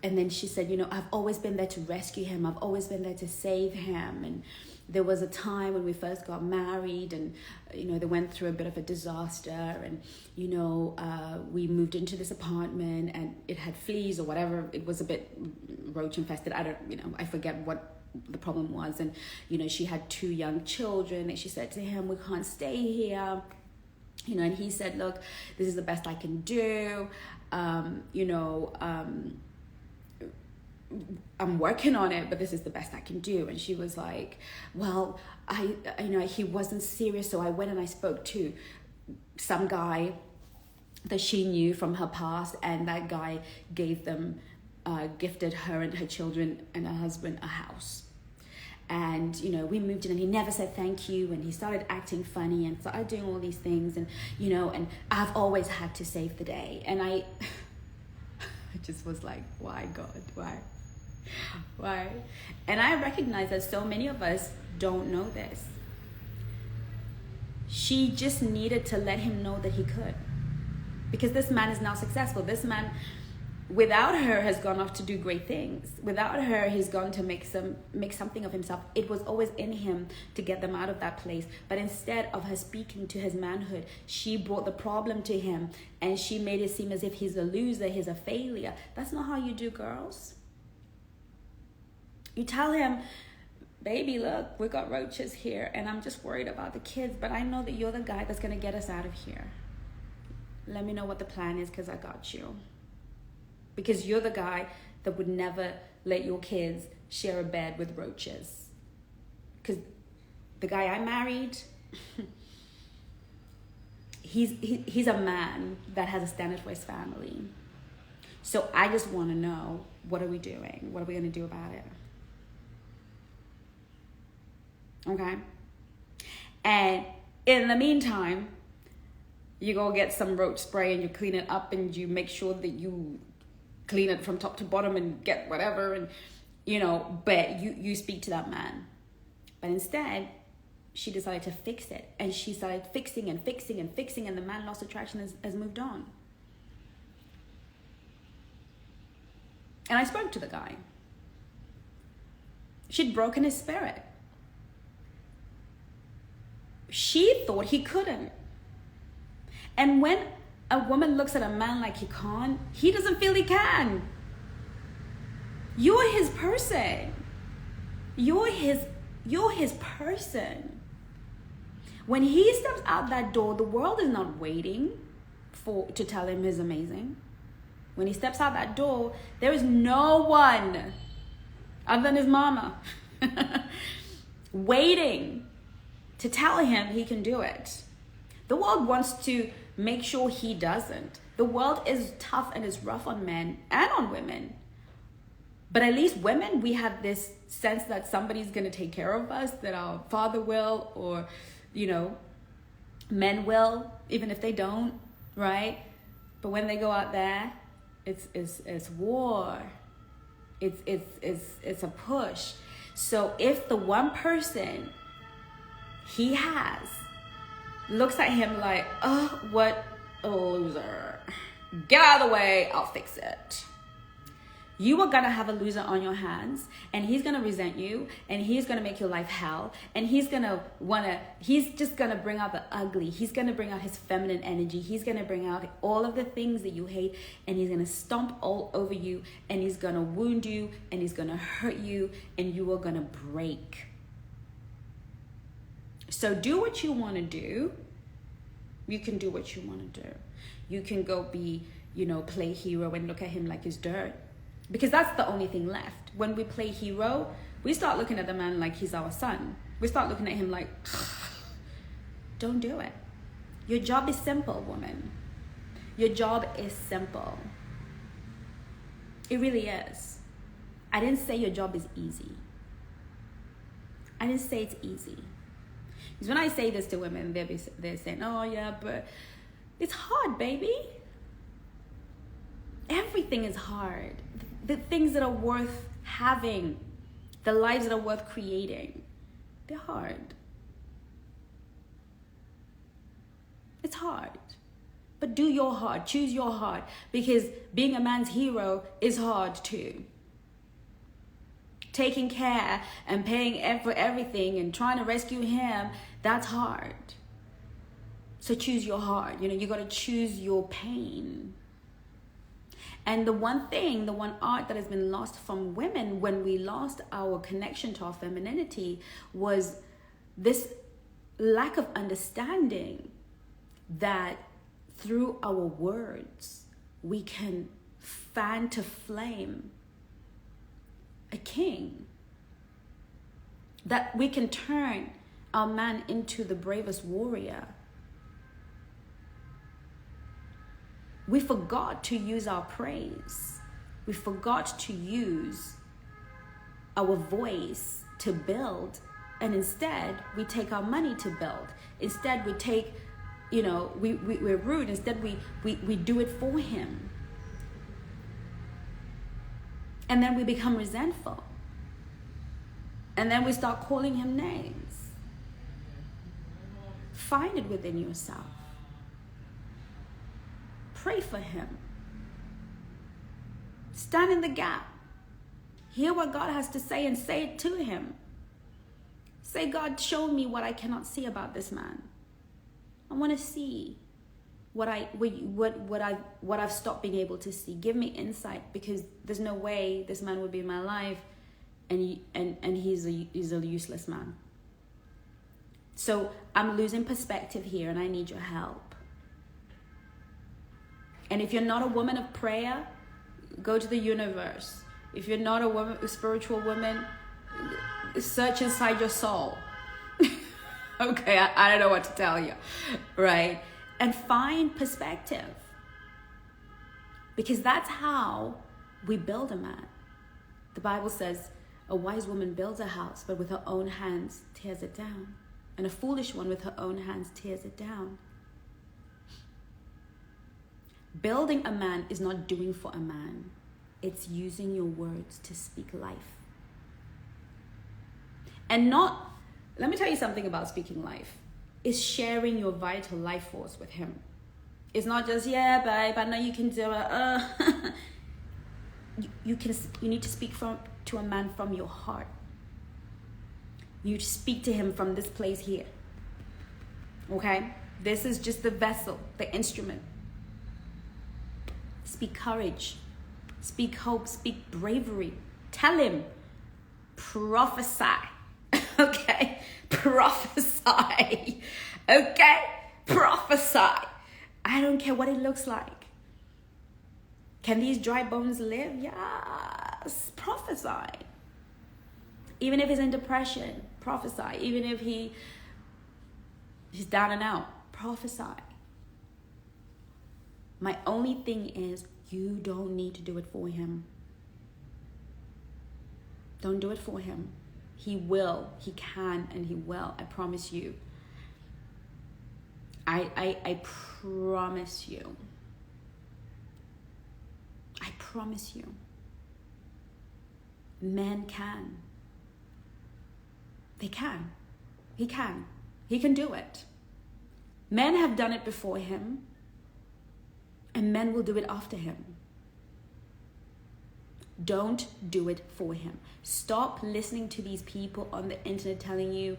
then she said, I've always been there to rescue him. I've always been there to save him. And there was a time when we first got married and, they went through a bit of a disaster. And, we moved into this apartment and it had fleas or whatever. It was a bit roach infested. I forget what the problem was. And, she had 2 young children. And she said to him, we can't stay here. And he said, look, this is the best I can do. I'm working on it, but this is the best I can do. And she was like, well, he wasn't serious. So I went and I spoke to some guy that she knew from her past. And that guy gifted her and her children and her husband a house. And, we moved in and he never said thank you. And he started acting funny and started doing all these things. And, and I've always had to save the day. And I just was like, why, God? Why? And I recognize that so many of us don't know this. She just needed to let him know that he could. Because this man is now successful. This man, without her, has gone off to do great things. Without her, he's gone to make something of himself. It was always in him to get them out of that place. But instead of her speaking to his manhood, she brought the problem to him. And she made it seem as if he's a loser, he's a failure. That's not how you do, girls. You tell him, baby, look, we got roaches here. And I'm just worried about the kids. But I know that you're the guy that's going to get us out of here. Let me know what the plan is because I got you. Because you're the guy that would never let your kids share a bed with roaches. Because the guy I married, he's a man that has a standard for his family. So I just want to know, what are we doing? What are we going to do about it? Okay? And in the meantime, You go get some roach spray and you clean it up and you make sure that you clean it from top to bottom and get whatever, and but you speak to that man. But instead, she decided to fix it, and she started fixing and fixing and fixing, and the man lost attraction, has moved on. And I spoke to the guy. She'd broken his spirit. She thought he couldn't. And when a woman looks at a man like he can't, he doesn't feel he can. You're his person. You're his person. When he steps out that door, the world is not waiting to tell him he's amazing. When he steps out that door, there is no one other than his mama waiting to tell him he can do it. The world wants to make sure he doesn't. The world is tough and is rough on men and on women. But at least women, we have this sense that somebody's going to take care of us, that our father will, or, men will, even if they don't, right? But when they go out there, it's war. It's a push. So if the one person he has looks at him like, oh, what a loser. Get out of the way, I'll fix it. You are going to have a loser on your hands, and he's going to resent you, and he's going to make your life hell, and he's just going to bring out the ugly. He's going to bring out his feminine energy. He's going to bring out all of the things that you hate, and he's going to stomp all over you, and he's going to wound you, and he's going to hurt you, and you are going to break. So do what you want to do. You can do what you want to do. You can go be, play hero and look at him like he's dirt. Because that's the only thing left. When we play hero, we start looking at the man like he's our son. We start looking at him like, don't do it. Your job is simple, woman. Your job is simple. It really is. I didn't say your job is easy. I didn't say it's easy. Because when I say this to women, they're saying, oh yeah, but it's hard, baby. Everything is hard. The things that are worth having, the lives that are worth creating, they're hard. It's hard. But do your heart, choose your heart, because being a man's hero is hard too. Taking care and paying for everything and trying to rescue him, that's hard. So choose your heart. You got to choose your pain. And the one art that has been lost from women when we lost our connection to our femininity was this lack of understanding that through our words, we can fan to flame a king. That we can turn our man into the bravest warrior. We forgot to use our praise. We forgot to use our voice to build. And instead, we take our money to build. Instead, we take, we're rude. Instead, we do it for him. And then we become resentful. And then we start calling him names. Find it within yourself. Pray for him. Stand in the gap. Hear what God has to say and say it to him. Say, God, show me what I cannot see about this man. I want to see what I've stopped being able to see. Give me insight, because there's no way this man would be in my life and he's a useless man. So I'm losing perspective here, and I need your help. And if you're not a woman of prayer, go to the universe. If you're not a spiritual woman, search inside your soul. Okay, I don't know what to tell you, right? And find perspective. Because that's how we build a man. The Bible says, a wise woman builds a house, but with her own hands tears it down. And a foolish one with her own hands tears it down. Building a man is not doing for a man. It's using your words to speak life. And not, let me tell you something about speaking life. It's sharing your vital life force with him. It's not just, yeah, babe, I know you can do it. You need to speak to a man from your heart. You speak to him from this place here. Okay? This is just the vessel, the instrument. Speak courage. Speak hope. Speak bravery. Tell him. Prophesy. Okay? Prophesy. Okay? Prophesy. I don't care what it looks like. Can these dry bones live? Yes. Prophesy. Even if he's in depression, prophesy. Even if he's down and out, prophesy. My only thing is, you don't need to do it for him. Don't do it for him. He will, he can, and he will. I promise you. I promise you. I promise you. Men can. They can. He can. He can do it. Men have done it before him, and men will do it after him. Don't do it for him. Stop listening to these people on the internet telling you,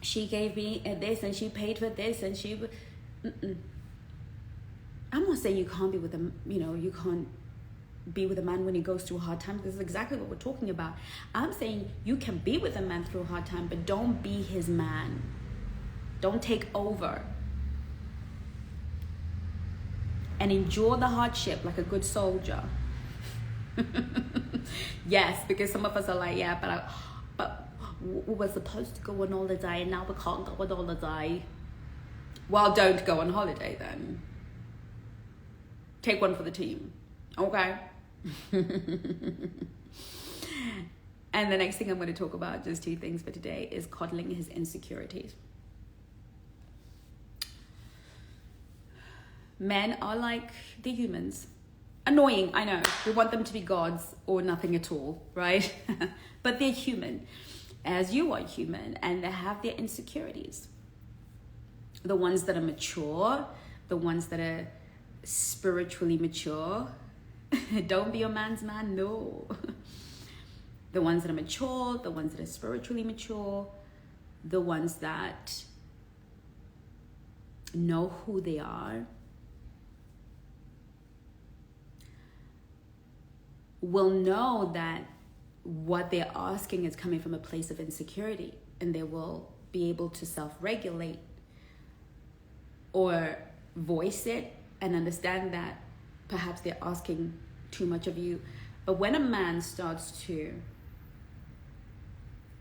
she gave me this and she paid for this and she... I'm not saying you can't be with a, you can't be with a man when he goes through a hard time. This is exactly what we're talking about. I'm saying you can be with a man through a hard time, but don't be his man. Don't take over. And endure the hardship like a good soldier. Yes, because some of us are like, yeah, but we were supposed to go on holiday and now we can't go on holiday. Well, don't go on holiday then. Take one for the team. Okay? And the next thing I'm going to talk about, just 2 things for today, is coddling his insecurities. Men are like the humans. Annoying, I know. We want them to be gods or nothing at all, right? But they're human, as you are human, and they have their insecurities. The ones that are mature, the ones that are spiritually mature. Don't be your man's man, no. The ones that are mature, the ones that are spiritually mature, the ones that know who they are, will know that what they're asking is coming from a place of insecurity, and they will be able to self-regulate or voice it and understand that perhaps they're asking too much of you. But when a man starts to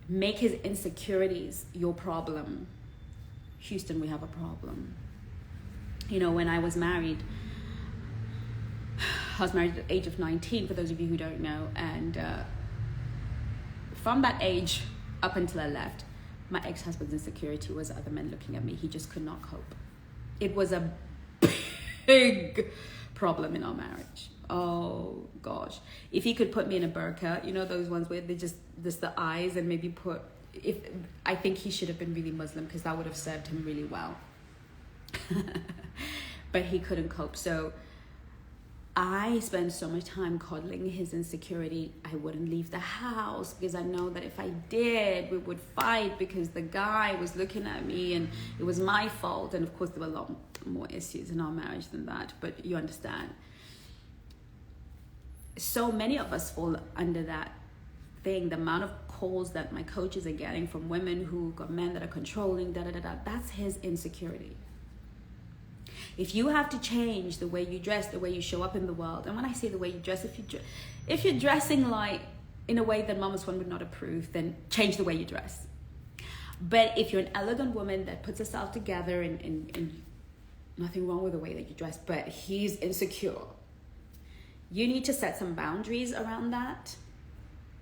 make his insecurities your problem, Houston, we have a problem. When I was married at the age of 19, for those of you who don't know, and from that age up until I left, my ex-husband's insecurity was other men looking at me. He just could not cope. It was a big problem in our marriage. Oh gosh, if he could put me in a burqa, those ones where they just the eyes, and maybe I think he should have been really Muslim, because that would have served him really well. But he couldn't cope. So I spent so much time coddling his insecurity. I wouldn't leave the house because I know that if I did, we would fight, because the guy was looking at me and it was my fault. And of course, there were a lot more issues in our marriage than that, but you understand. So many of us fall under that thing. The amount of calls that my coaches are getting from women who got men that are controlling, that's his insecurity. If you have to change the way you dress, the way you show up in the world, and when I say the way you dress, if you're dressing like in a way that Mama Swan would not approve, then change the way you dress. But if you're an elegant woman that puts herself together, and nothing wrong with the way that you dress, but he's insecure, you need to set some boundaries around that.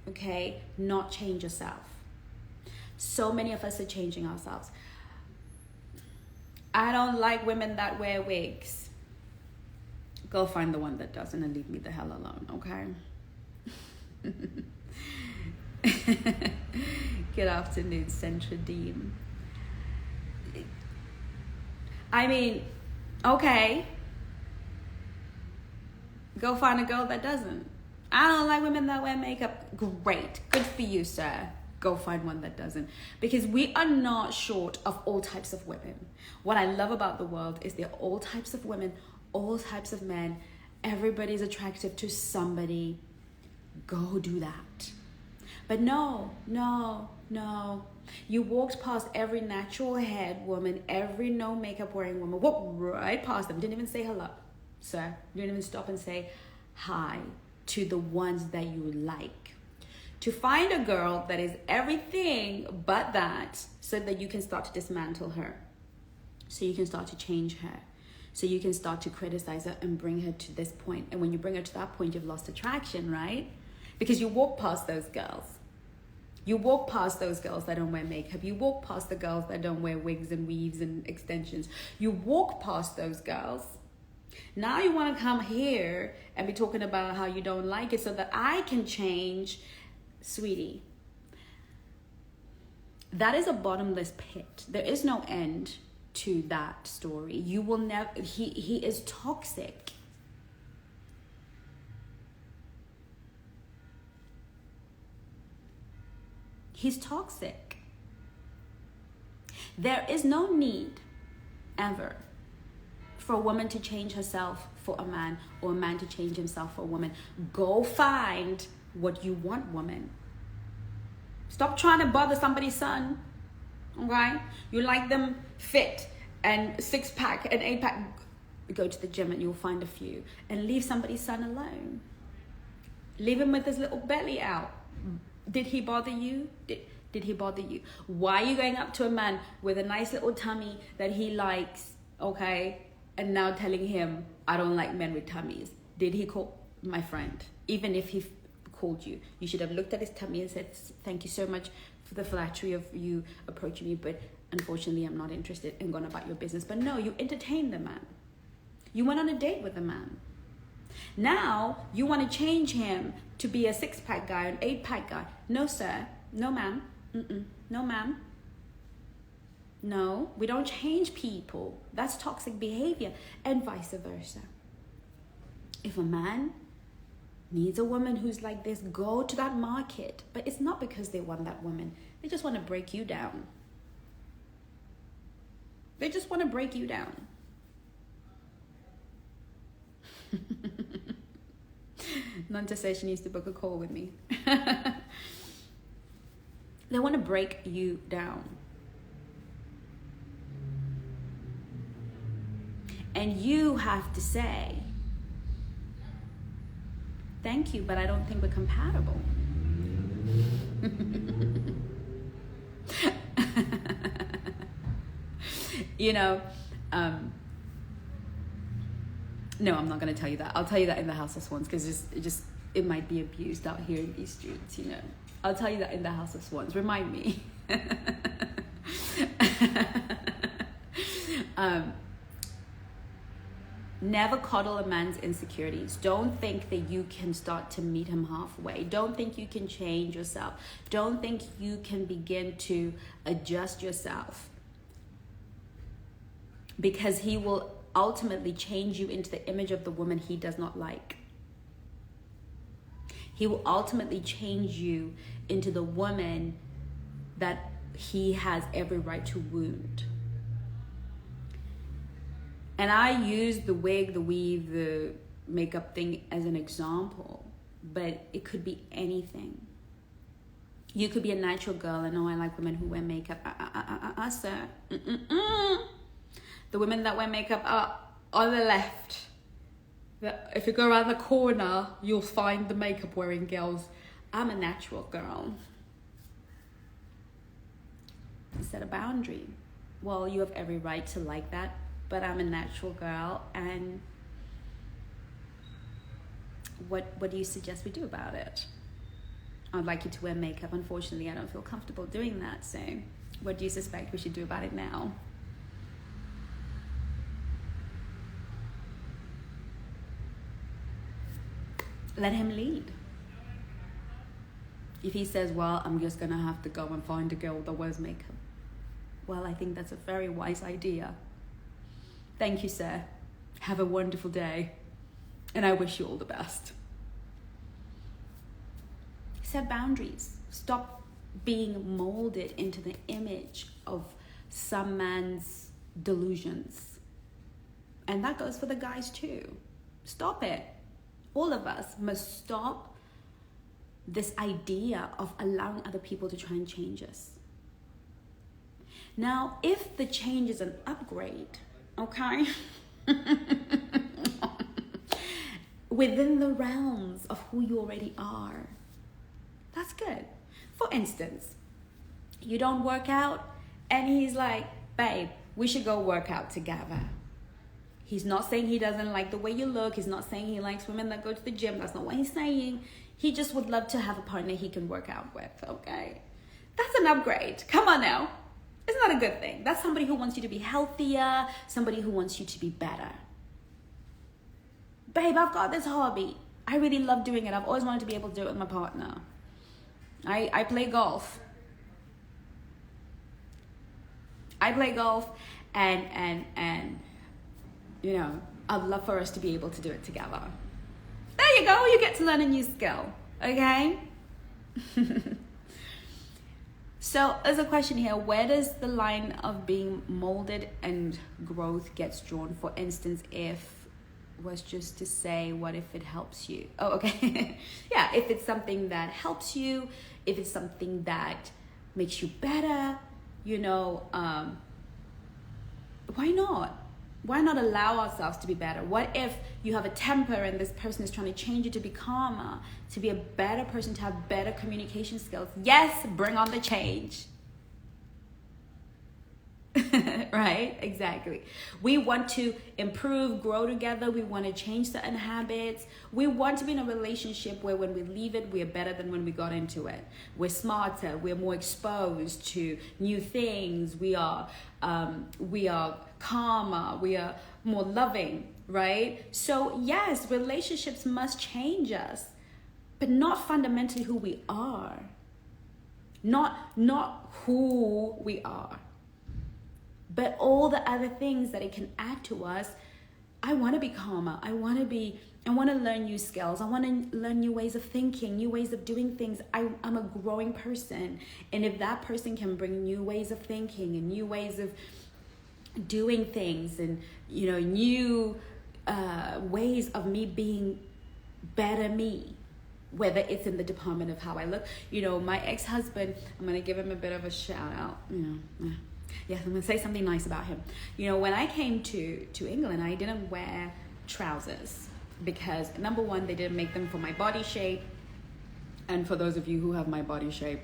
Okay? Not change yourself. So many of us are changing ourselves. I don't like women that wear wigs. Go find the one that doesn't and leave me the hell alone, okay? Good afternoon, Centra Dean. I mean, okay. Go find a girl that doesn't. I don't like women that wear makeup. Great. Good for you, sir. Go find one that doesn't. Because we are not short of all types of women. What I love about the world is there are all types of women, all types of men. Everybody's attractive to somebody. Go do that. But no. You walked past every natural haired woman, every no makeup wearing woman. Walked right past them. Didn't even say hello, sir. Didn't even stop and say hi to the ones that you like. To find a girl that is everything but that, so that you can start to dismantle her. So you can start to change her. So you can start to criticize her and bring her to this point. And when you bring her to that point, you've lost attraction, right? Because you walk past those girls. You walk past those girls that don't wear makeup. You walk past the girls that don't wear wigs and weaves and extensions. You walk past those girls. Now you want to come here and be talking about how you don't like it so that I can change. Sweetie, that is a bottomless pit. There is no end to that story. You will never, he is toxic. He's toxic. There is no need ever for a woman to change herself for a man or a man to change himself for a woman. Go find what you want, woman. Stop trying to bother somebody's son. Okay? You like them fit and 6-pack and 8-pack. Go to the gym and you'll find a few. And leave somebody's son alone. Leave him with his little belly out. Did he bother you? Did he bother you? Why are you going up to a man with a nice little tummy that he likes, okay, and now telling him, I don't like men with tummies? Did he call my friend? Even if he called you, you should have looked at his tummy and said, thank you so much for the flattery of you approaching me, but unfortunately I'm not interested, and gone about your business. But no, you entertained the man. You went on a date with the man. Now you want to change him to be a 6-pack guy, an 8-pack guy. No, sir. No, ma'am. No, ma'am. No, we don't change people. That's toxic behavior, and vice versa. If a man needs a woman who's like this, go to that market. But it's not because they want that woman. They just want to break you down. They just want to break you down. Nanta says she needs to book a call with me. They want to break you down. And you have to say, thank you, but I don't think we're compatible. You know, no, I'm not going to tell you that. I'll tell you that in the House of Swans, because it might be abused out here in these streets, you know. I'll tell you that in the House of Swans. Remind me. Never coddle a man's insecurities. Don't think that you can start to meet him halfway. Don't think you can change yourself. Don't think you can begin to adjust yourself, because he will ultimately change you into the image of the woman he does not like. He will ultimately change you into the woman that he has every right to wound. And I use the wig, the weave, the makeup thing as an example, but it could be anything. You could be a natural girl and, oh, I like women who wear makeup. Sir. The women that wear makeup are on the left. If you go around the corner, you'll find the makeup wearing girls. I'm a natural girl. Set a boundary. Well, you have every right to like that, but I'm a natural girl, and what do you suggest we do about it? I'd like you to wear makeup. Unfortunately, I don't feel comfortable doing that, so what do you suspect we should do about it now? Let him lead. If he says, well, I'm just going to have to go and find a girl that wears makeup, well, I think that's a very wise idea. Thank you, sir. Have a wonderful day. And I wish you all the best. Set boundaries. Stop being molded into the image of some man's delusions. And that goes for the guys too. Stop it. All of us must stop this idea of allowing other people to try and change us. Now, if the change is an upgrade, okay, within the realms of who you already are, that's good. For instance, you don't work out and he's like, babe, we should go work out together. He's not saying he doesn't like the way you look. He's not saying he likes women that go to the gym. That's not what he's saying. He just would love to have a partner he can work out with, okay? That's an upgrade. Come on now. It's not a good thing. That's somebody who wants you to be healthier, somebody who wants you to be better. Babe, I've got this hobby. I really love doing it. I've always wanted to be able to do it with my partner. I play golf. I play golf and you know, I'd love for us to be able to do it together. There you go. You get to learn a new skill, okay? So there's a question here. Where does the line of being molded and growth gets drawn? For instance, if was just to say, what if it helps you? Oh, okay. Yeah, if it's something that helps you, if it's something that makes you better, you know, why not? Why not allow ourselves to be better? What if you have a temper and this person is trying to change you to be calmer, to be a better person, to have better communication skills? Yes, bring on the change. Right? Exactly. We want to improve, grow together. We want to change certain habits. We want to be in a relationship where when we leave it, we are better than when we got into it. We're smarter. We're more exposed to new things. We are calmer. We are more loving, right? So yes, relationships must change us, but not fundamentally who we are. Not who we are. But all the other things that it can add to us. I want to be calmer. I want to learn new skills. I want to learn new ways of thinking, new ways of doing things. I'm a growing person. And if that person can bring new ways of thinking and new ways of doing things and, you know, new ways of me being better me, whether it's in the department of how I look. You know, my ex-husband, I'm going to give him a bit of a shout out, you know, yes, I'm going to say something nice about him. You know, when I came to England, I didn't wear trousers because, number one, they didn't make them for my body shape. And for those of you who have my body shape,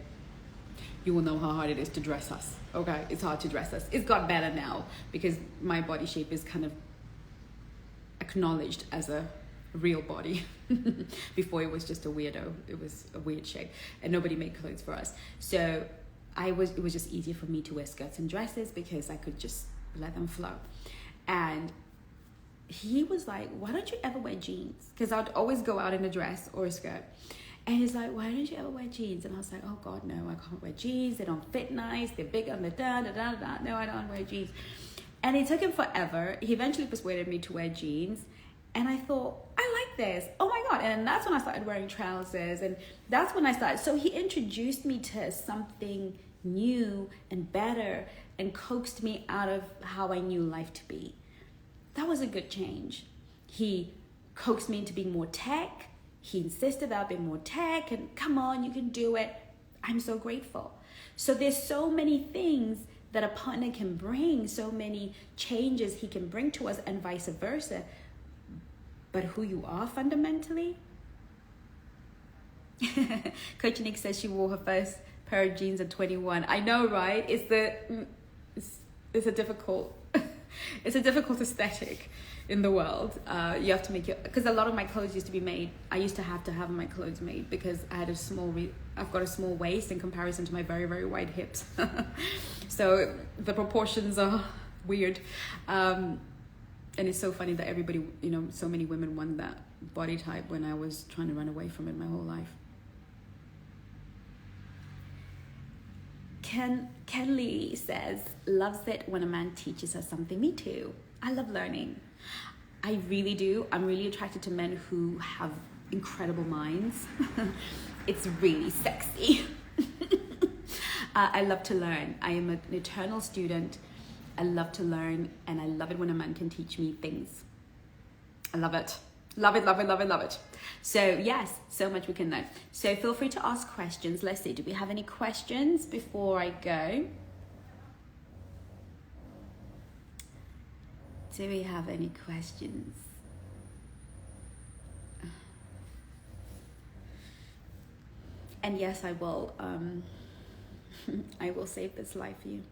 you will know how hard it is to dress us, okay? It's hard to dress us. It's got better now because my body shape is kind of acknowledged as a real body. Before it was just a weirdo. It was a weird shape and nobody made clothes for us. So it was just easier for me to wear skirts and dresses because I could just let them flow. And he was like, why don't you ever wear jeans? Because I'd always go out in a dress or a skirt. And he's like, why don't you ever wear jeans? And I was like, oh God, no, I can't wear jeans. They don't fit nice. They're big on the da-da-da-da. No, I don't wear jeans. And it took him forever. He eventually persuaded me to wear jeans. And I thought, I like this. Oh my God. And that's when I started wearing trousers. And that's when I started. So he introduced me to something new and better and coaxed me out of how I knew life to be. That was a good change. He coaxed me into being more tech. He insisted about being more tech and come on, you can do it. I'm so grateful. So there's so many things that a partner can bring, so many changes he can bring to us and vice versa. But who you are fundamentally? Coach Nick says she wore her first pair of jeans at 21. I know, right? It's a difficult aesthetic in the world. You have to make it, because a lot of my clothes used to be made. I used to have my clothes made because I had I've got a small waist in comparison to my very, very wide hips. So the proportions are weird. And it's so funny that everybody, you know, so many women want that body type when I was trying to run away from it my whole life. Kelly says, loves it when a man teaches her something. Me too. I love learning. I really do. I'm really attracted to men who have incredible minds. It's really sexy. I love to learn. I am an eternal student. I love to learn, and I love it when a man can teach me things. I love it. Love it, love it, love it, love it. So yes, so much we can learn. So feel free to ask questions. Let's see, do we have any questions before I go? Do we have any questions? And yes, I will. I will save this live for you.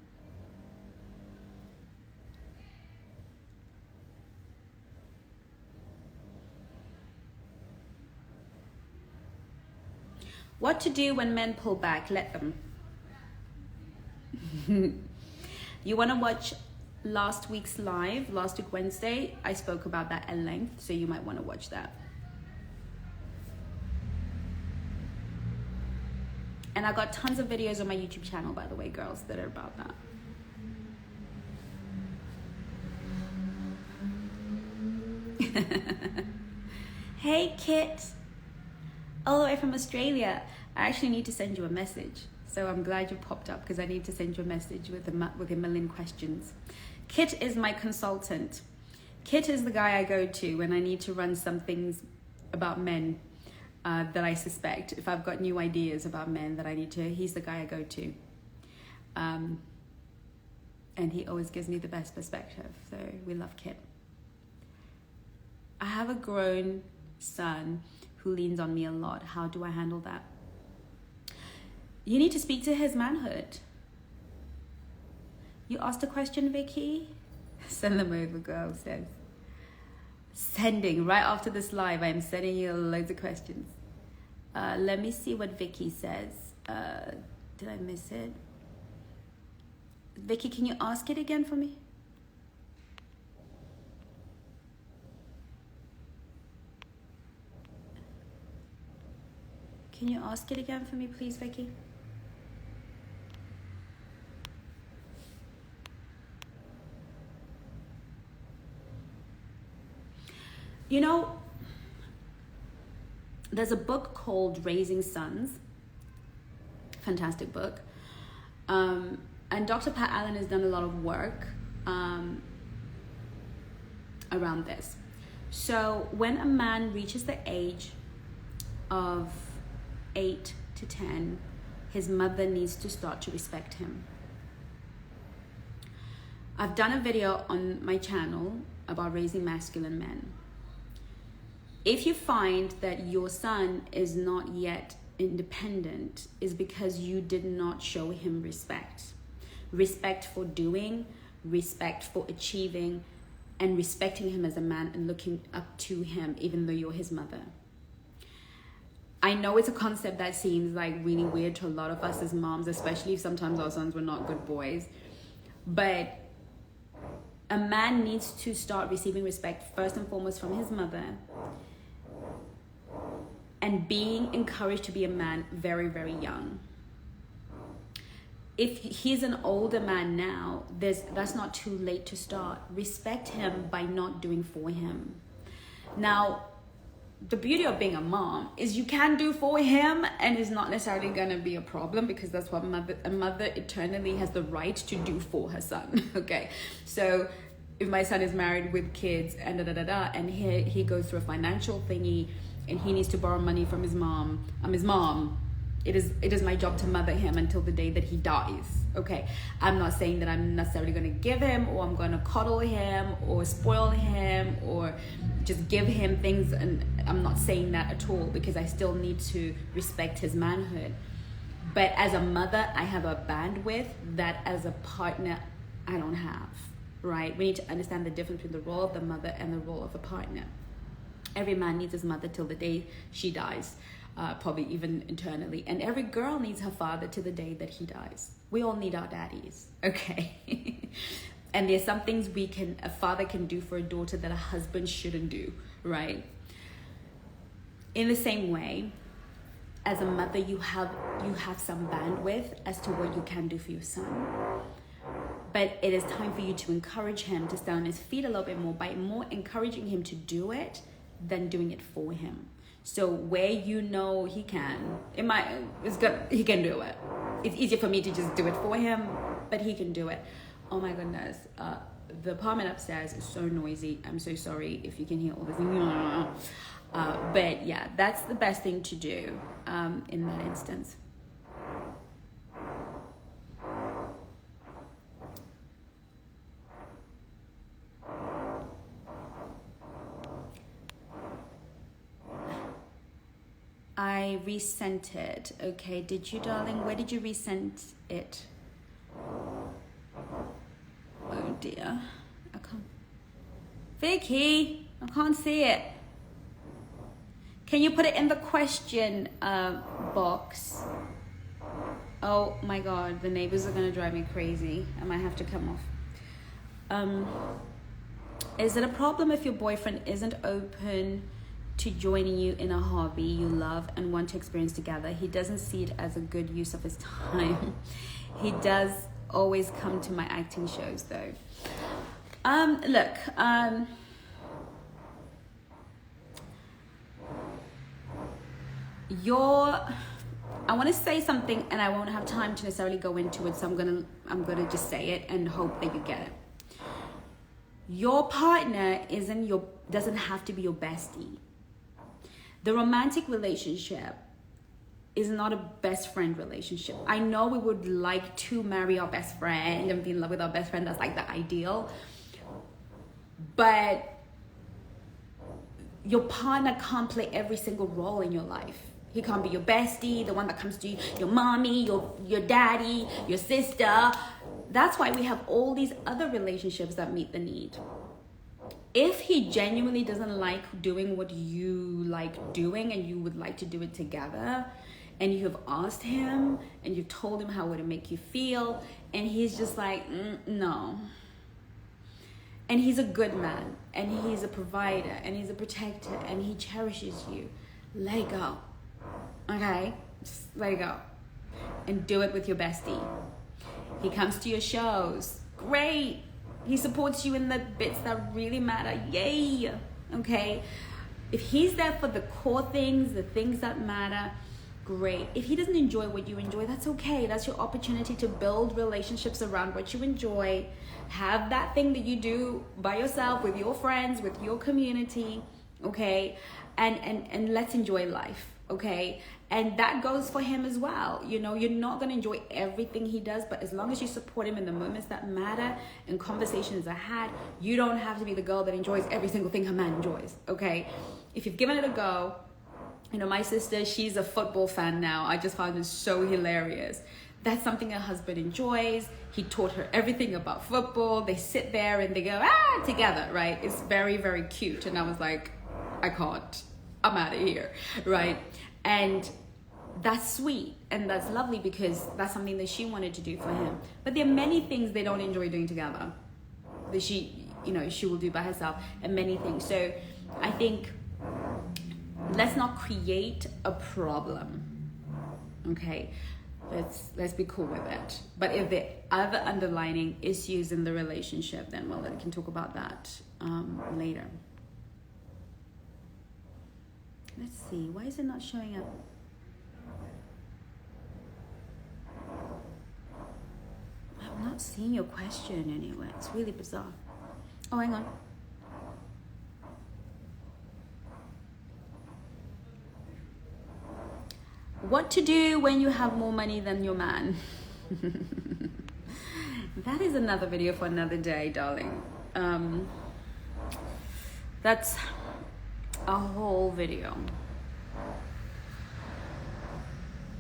What to do when men pull back? Let them. You want to watch last week's live, last week Wednesday? I spoke about that at length, so you might want to watch that. And I got tons of videos on my YouTube channel, by the way, girls, that are about that. Hey, Kit. All the way from Australia. I actually need to send you a message. So I'm glad you popped up because I need to send you a message with a million questions. Kit is my consultant. Kit is the guy I go to when I need to run some things about men that I suspect. If I've got new ideas about men that I need to, he's the guy I go to. And he always gives me the best perspective. So we love Kit. I have a grown son who leans on me a lot. How do I handle that? You need to speak to his manhood. You asked a question, Vicky? Send them over, girl says. Sending, right after this live, I am sending you loads of questions. Let me see what Vicky says. Did I miss it? Vicky, can you ask it again for me? Can you ask it again for me, please, Vicky? You know, there's a book called Raising Sons. Fantastic book. And Dr. Pat Allen has done a lot of work around this. So when a man reaches the age of 8 to 10, his mother needs to start to respect him. I've done a video on my channel about raising masculine men. If you find that your son is not yet independent, is because you did not show him respect. Respect for doing, respect for achieving, and respecting him as a man and looking up to him even though you're his mother. I know it's a concept that seems like really weird to a lot of us as moms, especially if sometimes our sons were not good boys. But a man needs to start receiving respect first and foremost from his mother and being encouraged to be a man very, very young. If he's an older man now, that's not too late to start. Respect him by not doing for him. Now, the beauty of being a mom is you can do for him and it's not necessarily going to be a problem because that's what a mother eternally has the right to do for her son. Okay, so if my son is married with kids and and he goes through a financial thingy and he needs to borrow money from his mom, I'm his mom. It is my job to mother him until the day that he dies. Okay, I'm not saying that I'm necessarily going to give him or I'm going to coddle him or spoil him or just give him things, and I'm not saying that at all because I still need to respect his manhood. But as a mother, I have a bandwidth that as a partner, I don't have, right? We need to understand the difference between the role of the mother and the role of a partner. Every man needs his mother till the day she dies. Probably even internally. And every girl needs her father to the day that he dies. We all need our daddies, okay? And there's some things a father can do for a daughter that a husband shouldn't do, right? In the same way, as a mother, you have some bandwidth as to what you can do for your son. But it is time for you to encourage him to stand on his feet a little bit more by more encouraging him to do it than doing it for him. So where you know he can, he can do it. It's easier for me to just do it for him, but he can do it. Oh my goodness. The apartment upstairs is so noisy. I'm so sorry if you can hear all this. But yeah, that's the best thing to do in that instance. I resent it. Okay, did you, darling? Where did you resend it? Oh dear. I can't. Vicky, I can't see it. Can you put it in the question box? Oh my God, the neighbors are gonna drive me crazy. I might have to come off. Is it a problem if your boyfriend isn't open to joining you in a hobby you love and want to experience together? He doesn't see it as a good use of his time. He does always come to my acting shows though. Look, I want to say something and I won't have time to necessarily go into it, so I'm gonna just say it and hope that you get it. Your partner doesn't have to be your bestie. The romantic relationship is not a best friend relationship. I know we would like to marry our best friend and be in love with our best friend. That's like the ideal. But your partner can't play every single role in your life. He can't be your bestie, the one that comes to you, your mommy, your daddy, your sister. That's why we have all these other relationships that meet the need. If he genuinely doesn't like doing what you like doing and you would like to do it together, and you have asked him and you've told him how it would make you feel, and he's just like, no. And he's a good man, and he's a provider, and he's a protector, and he cherishes you, let it go. Okay? Just let it go. And do it with your bestie. He comes to your shows. Great. He supports you in the bits that really matter. Yay. Okay? If he's there for the core things, the things that matter, great. If he doesn't enjoy what you enjoy, that's okay. That's your opportunity to build relationships around what you enjoy. Have that thing that you do by yourself, with your friends, with your community, okay? And let's enjoy life, okay? And that goes for him as well. You know, you're not going to enjoy everything he does, but as long as you support him in the moments that matter and conversations are had, you don't have to be the girl that enjoys every single thing her man enjoys, okay? If you've given it a go, you know, my sister, she's a football fan now. I just found it so hilarious. That's something her husband enjoys. He taught her everything about football. They sit there and they go, together, right? It's very, very cute. And I was like, I can't. I'm out of here, right? And that's sweet and that's lovely because that's something that she wanted to do for him. But there are many things they don't enjoy doing together that she will do by herself, and many things. So I think let's not create a problem, okay? Let's be cool with it. But if there are other underlining issues in the relationship, then well, we can talk about that later. Let's see, why is it not showing up? I'm not seeing your question anywhere. It's really bizarre. Oh, hang on. What to do when you have more money than your man? That is another video for another day, darling. That's a whole video.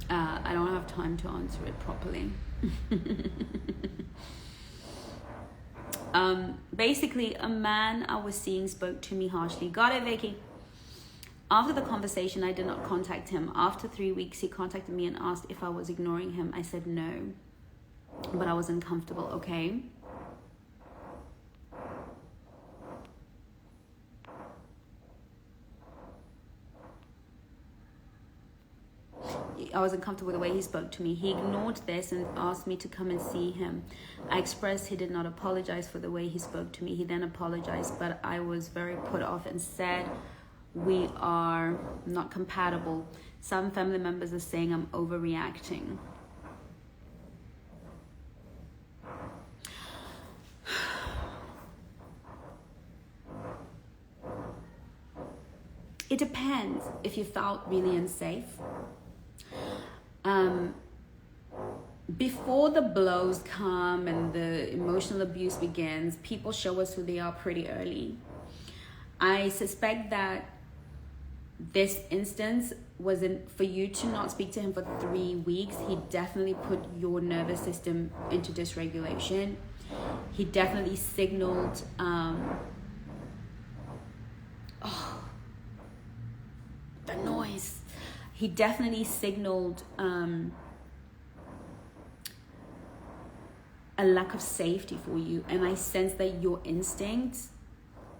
I don't have time to answer it properly. Basically, a man I was seeing spoke to me harshly. Got it, Vicky? After the conversation, I did not contact him. After 3 weeks, he contacted me and asked if I was ignoring him. I said no, but I was uncomfortable, okay? I wasn't comfortable with the way he spoke to me. He ignored this and asked me to come and see him. I expressed he did not apologize for the way he spoke to me. He then apologized, but I was very put off and said we are not compatible. Some family members are saying I'm overreacting. It depends if you felt really unsafe. Before the blows come and the emotional abuse begins, people show us who they are pretty early. I suspect that this instance wasn't for you to not speak to him for 3 weeks. He definitely put your nervous system into dysregulation. He definitely signaled the noise. He definitely signaled a lack of safety for you, and I sense that your instinct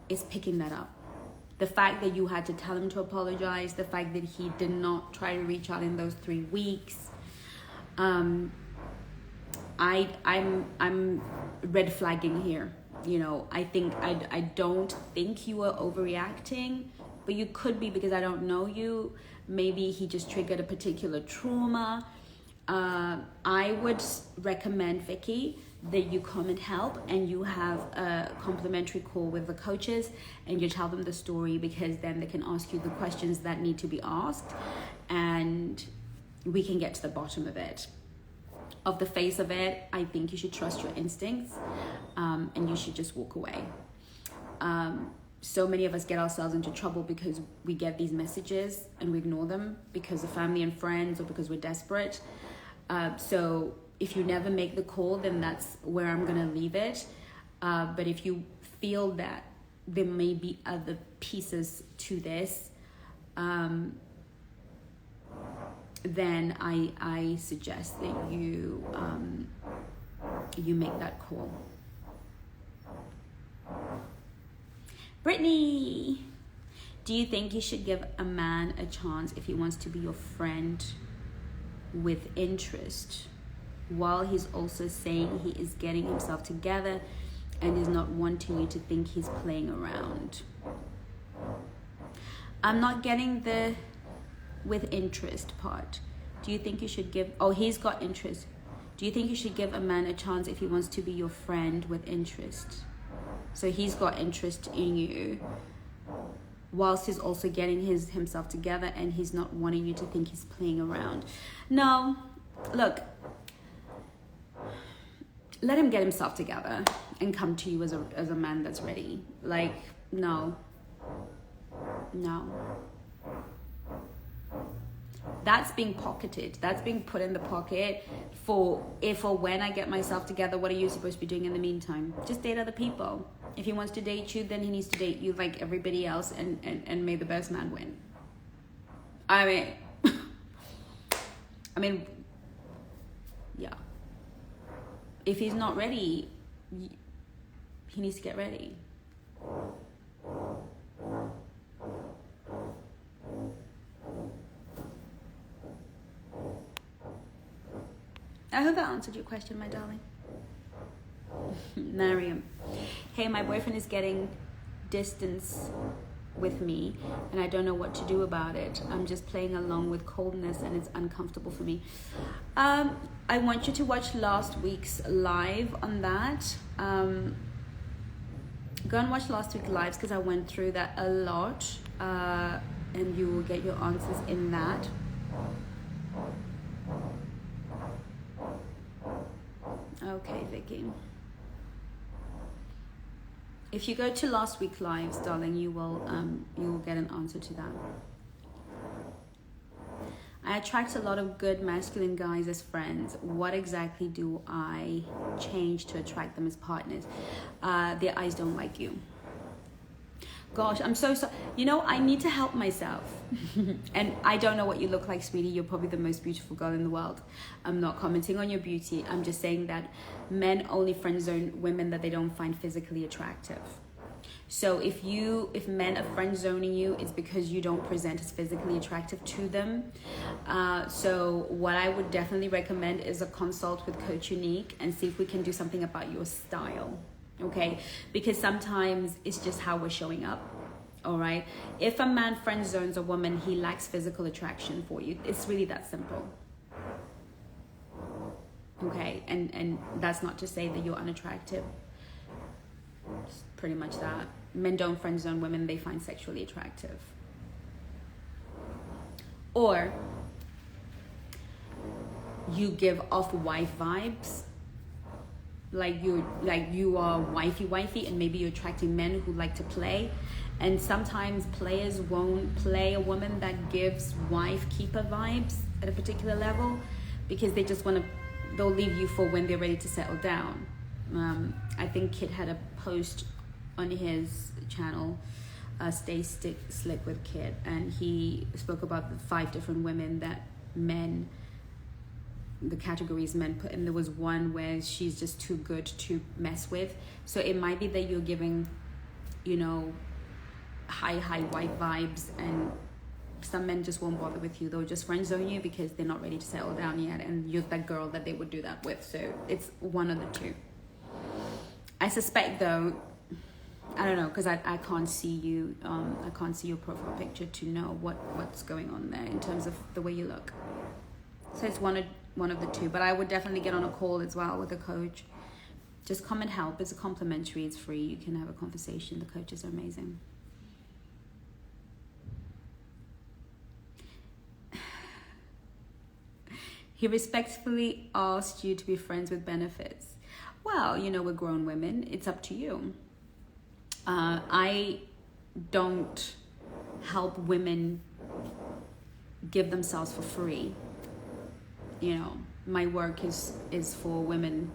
is picking that up. The fact that you had to tell him to apologize, the fact that he did not try to reach out in those 3 weeks, I'm red flagging here. You know, I don't think you were overreacting, but you could be, because I don't know you. Maybe he just triggered a particular trauma. I would recommend, Vicky, that you come and help and you have a complimentary call with the coaches and you tell them the story, because then they can ask you the questions that need to be asked and we can get to the bottom of it. Of the face of it, I think you should trust your instincts and you should just walk away. So many of us get ourselves into trouble because we get these messages and we ignore them because of family and friends or because we're desperate. So if you never make the call, then that's where I'm going to leave it. But if you feel that there may be other pieces to this, then I suggest that you make that call. Brittany, do you think you should give a man a chance if he wants to be your friend with interest, while he's also saying he is getting himself together and is not wanting you to think he's playing around? I'm not getting the with interest part. Do you think you should give... Oh, he's got interest. Do you think you should give a man a chance if he wants to be your friend with interest? So he's got interest in you, whilst he's also getting himself together and he's not wanting you to think he's playing around. No, look, let him get himself together and come to you as a man that's ready. Like, no. That's being pocketed. That's being put in the pocket for if or when I get myself together. What are you supposed to be doing in the meantime? Just date other people. If he wants to date you, then he needs to date you like everybody else, and may the best man win. I mean, yeah. If he's not ready, he needs to get ready. I hope that answered your question, my darling. Mariam. Hey, my boyfriend is getting distance with me and I don't know what to do about it. I'm just playing along with coldness and it's uncomfortable for me. I want you to watch last week's live on that. Go and watch last week's lives because I went through that a lot, and you will get your answers in that. Okay, Vicky. If you go to last week's lives, darling, you will get an answer to that. I attract a lot of good masculine guys as friends. What exactly do I change to attract them as partners? Their eyes don't like you. Gosh, I'm so sorry. You know, I need to help myself. And I don't know what you look like, sweetie. You're probably the most beautiful girl in the world. I'm not commenting on your beauty. I'm just saying that men only friend zone women that they don't find physically attractive. So if men are friend zoning you, it's because you don't present as physically attractive to them. So what I would definitely recommend is a consult with Coach Unique and see if we can do something about your style. Okay, because sometimes it's just how we're showing up. All right, if a man friend zones a woman, he lacks physical attraction for you. It's really that simple. Okay, and that's not to say that you're unattractive. It's pretty much that. Men don't friend zone women they find sexually attractive. Or you give off wife vibes, like you are wifey, and maybe you're attracting men who like to play. And sometimes players won't play a woman that gives wife keeper vibes at a particular level because they just they'll leave you for when they're ready to settle down. I think Kit had a post on his channel, Stay Slick with Kit, and he spoke about the 5 different women that the categories men put in. There was one where she's just too good to mess with. So it might be that you're giving, high white vibes, and some men just won't bother with you. They'll just friend zone you because they're not ready to settle down yet, and you're that girl that they would do that with. So it's one of the two. I suspect though, I don't know, because I can't see you. I can't see your profile picture to know what's going on there in terms of the way you look. So it's one of the two. But I would definitely get on a call as well with a coach. Just come and help. It's complimentary. It's free. You can have a conversation. The coaches are amazing. He respectfully asked you to be friends with benefits. Well, we're grown women. It's up to you. I don't help women give themselves for free. My work is for women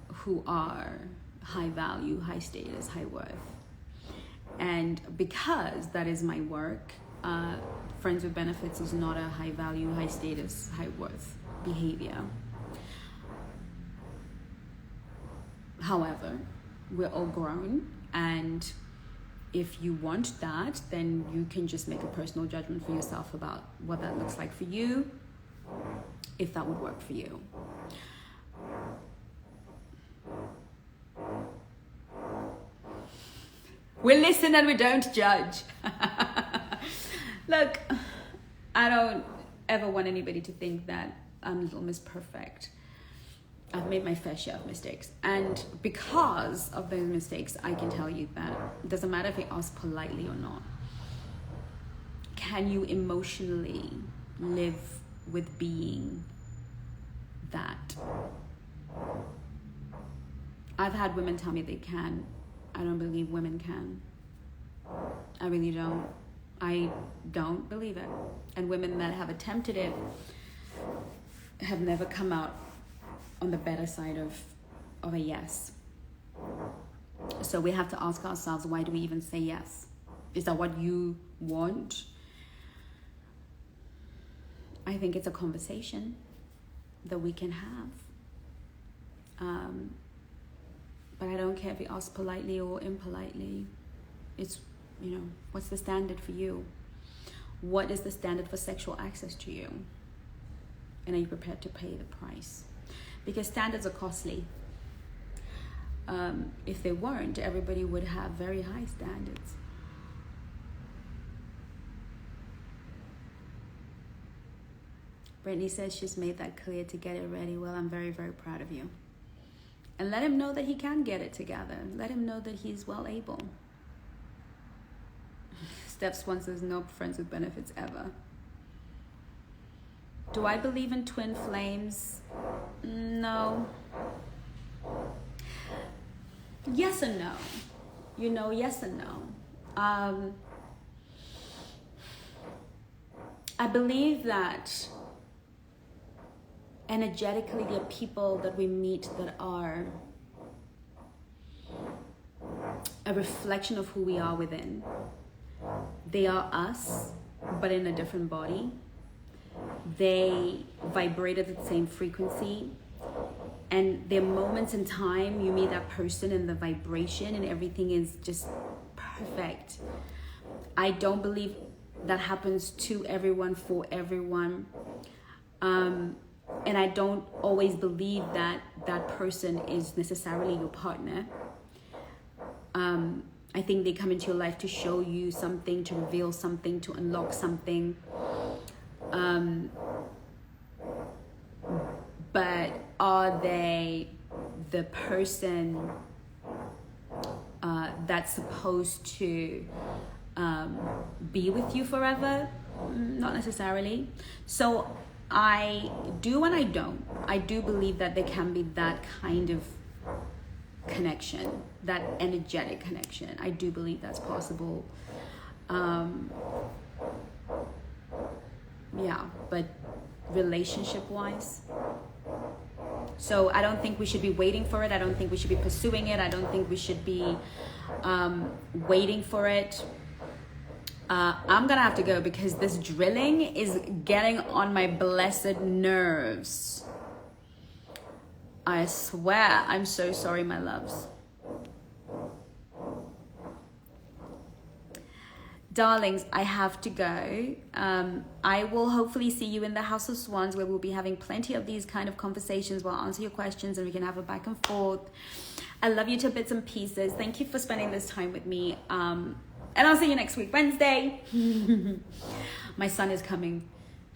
who are high value, high status, high worth. And because that is my work, Friends with Benefits is not a high value, high status, high worth behavior. However, we're all grown, and if you want that, then you can just make a personal judgment for yourself about what that looks like for you, if that would work for you. We listen and we don't judge. Look, I don't ever want anybody to think that I'm Little Miss Perfect. I've made my fair share of mistakes. And because of those mistakes, I can tell you that it doesn't matter if you ask politely or not. Can you emotionally live with being that? I've had women tell me they can. I don't believe women can. I really don't. I don't believe it. And women that have attempted it have never come out on the better side of a yes. So we have to ask ourselves, why do we even say yes? Is that what you want? I think it's a conversation that we can have. But I don't care if you ask politely or impolitely. It's, what's the standard for you? What is the standard for sexual access to you? And are you prepared to pay the price? Because standards are costly. If they weren't, everybody would have very high standards. Brittany says she's made that clear to get it ready. Well, I'm very, very proud of you. And let him know that he can get it together. Let him know that he's well able. Steph Swan says no Friends with Benefits ever. Do I believe in twin flames? No. Yes and no. Yes and no. I believe that energetically there are people that we meet that are a reflection of who we are within. They are us, but in a different body. They vibrate at the same frequency, And there are moments in time you meet that person and the vibration and everything is just perfect. I don't believe that happens to everyone, for everyone. And I don't always believe that that person is necessarily your partner. I think they come into your life to show you something, to reveal something, to unlock something. But are they the person that's supposed to be with you forever? Not necessarily. So I do and I don't. I do believe that there can be that kind of connection, that energetic connection. I do believe that's possible. Yeah, but relationship-wise, so I don't think we should be waiting for it. I don't think we should be pursuing it. I don't think we should be waiting for it. I'm gonna have to go because this drilling is getting on my blessed nerves. I swear. I'm so sorry, my loves. Darlings, I have to go. I will hopefully see you in the House of Swans, where we'll be having plenty of these kind of conversations where I'll answer your questions and we can have a back and forth. I love you to bits and pieces. Thank you for spending this time with me. And I'll see you next week, Wednesday. My son is coming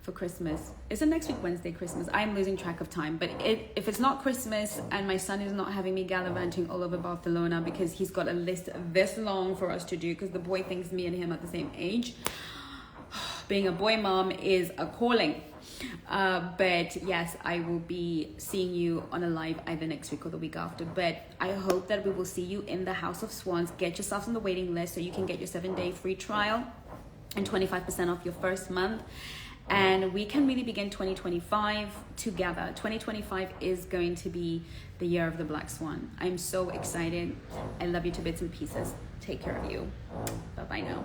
for Christmas. Is it next week, Wednesday, Christmas? I'm losing track of time. But if it's not Christmas and my son is not having me gallivanting all over Barcelona because he's got a list this long for us to do because the boy thinks me and him are the same age. Being a boy mom is a calling. But yes, I will be seeing you on a live either next week or the week after. But I hope that we will see you in the House of Swans. Get yourselves on the waiting list so you can get your 7-day free trial and 25% off your first month. And we can really begin 2025 together. 2025 is going to be the year of the Black Swan. I'm so excited. I love you to bits and pieces. Take care of you. Bye-bye now.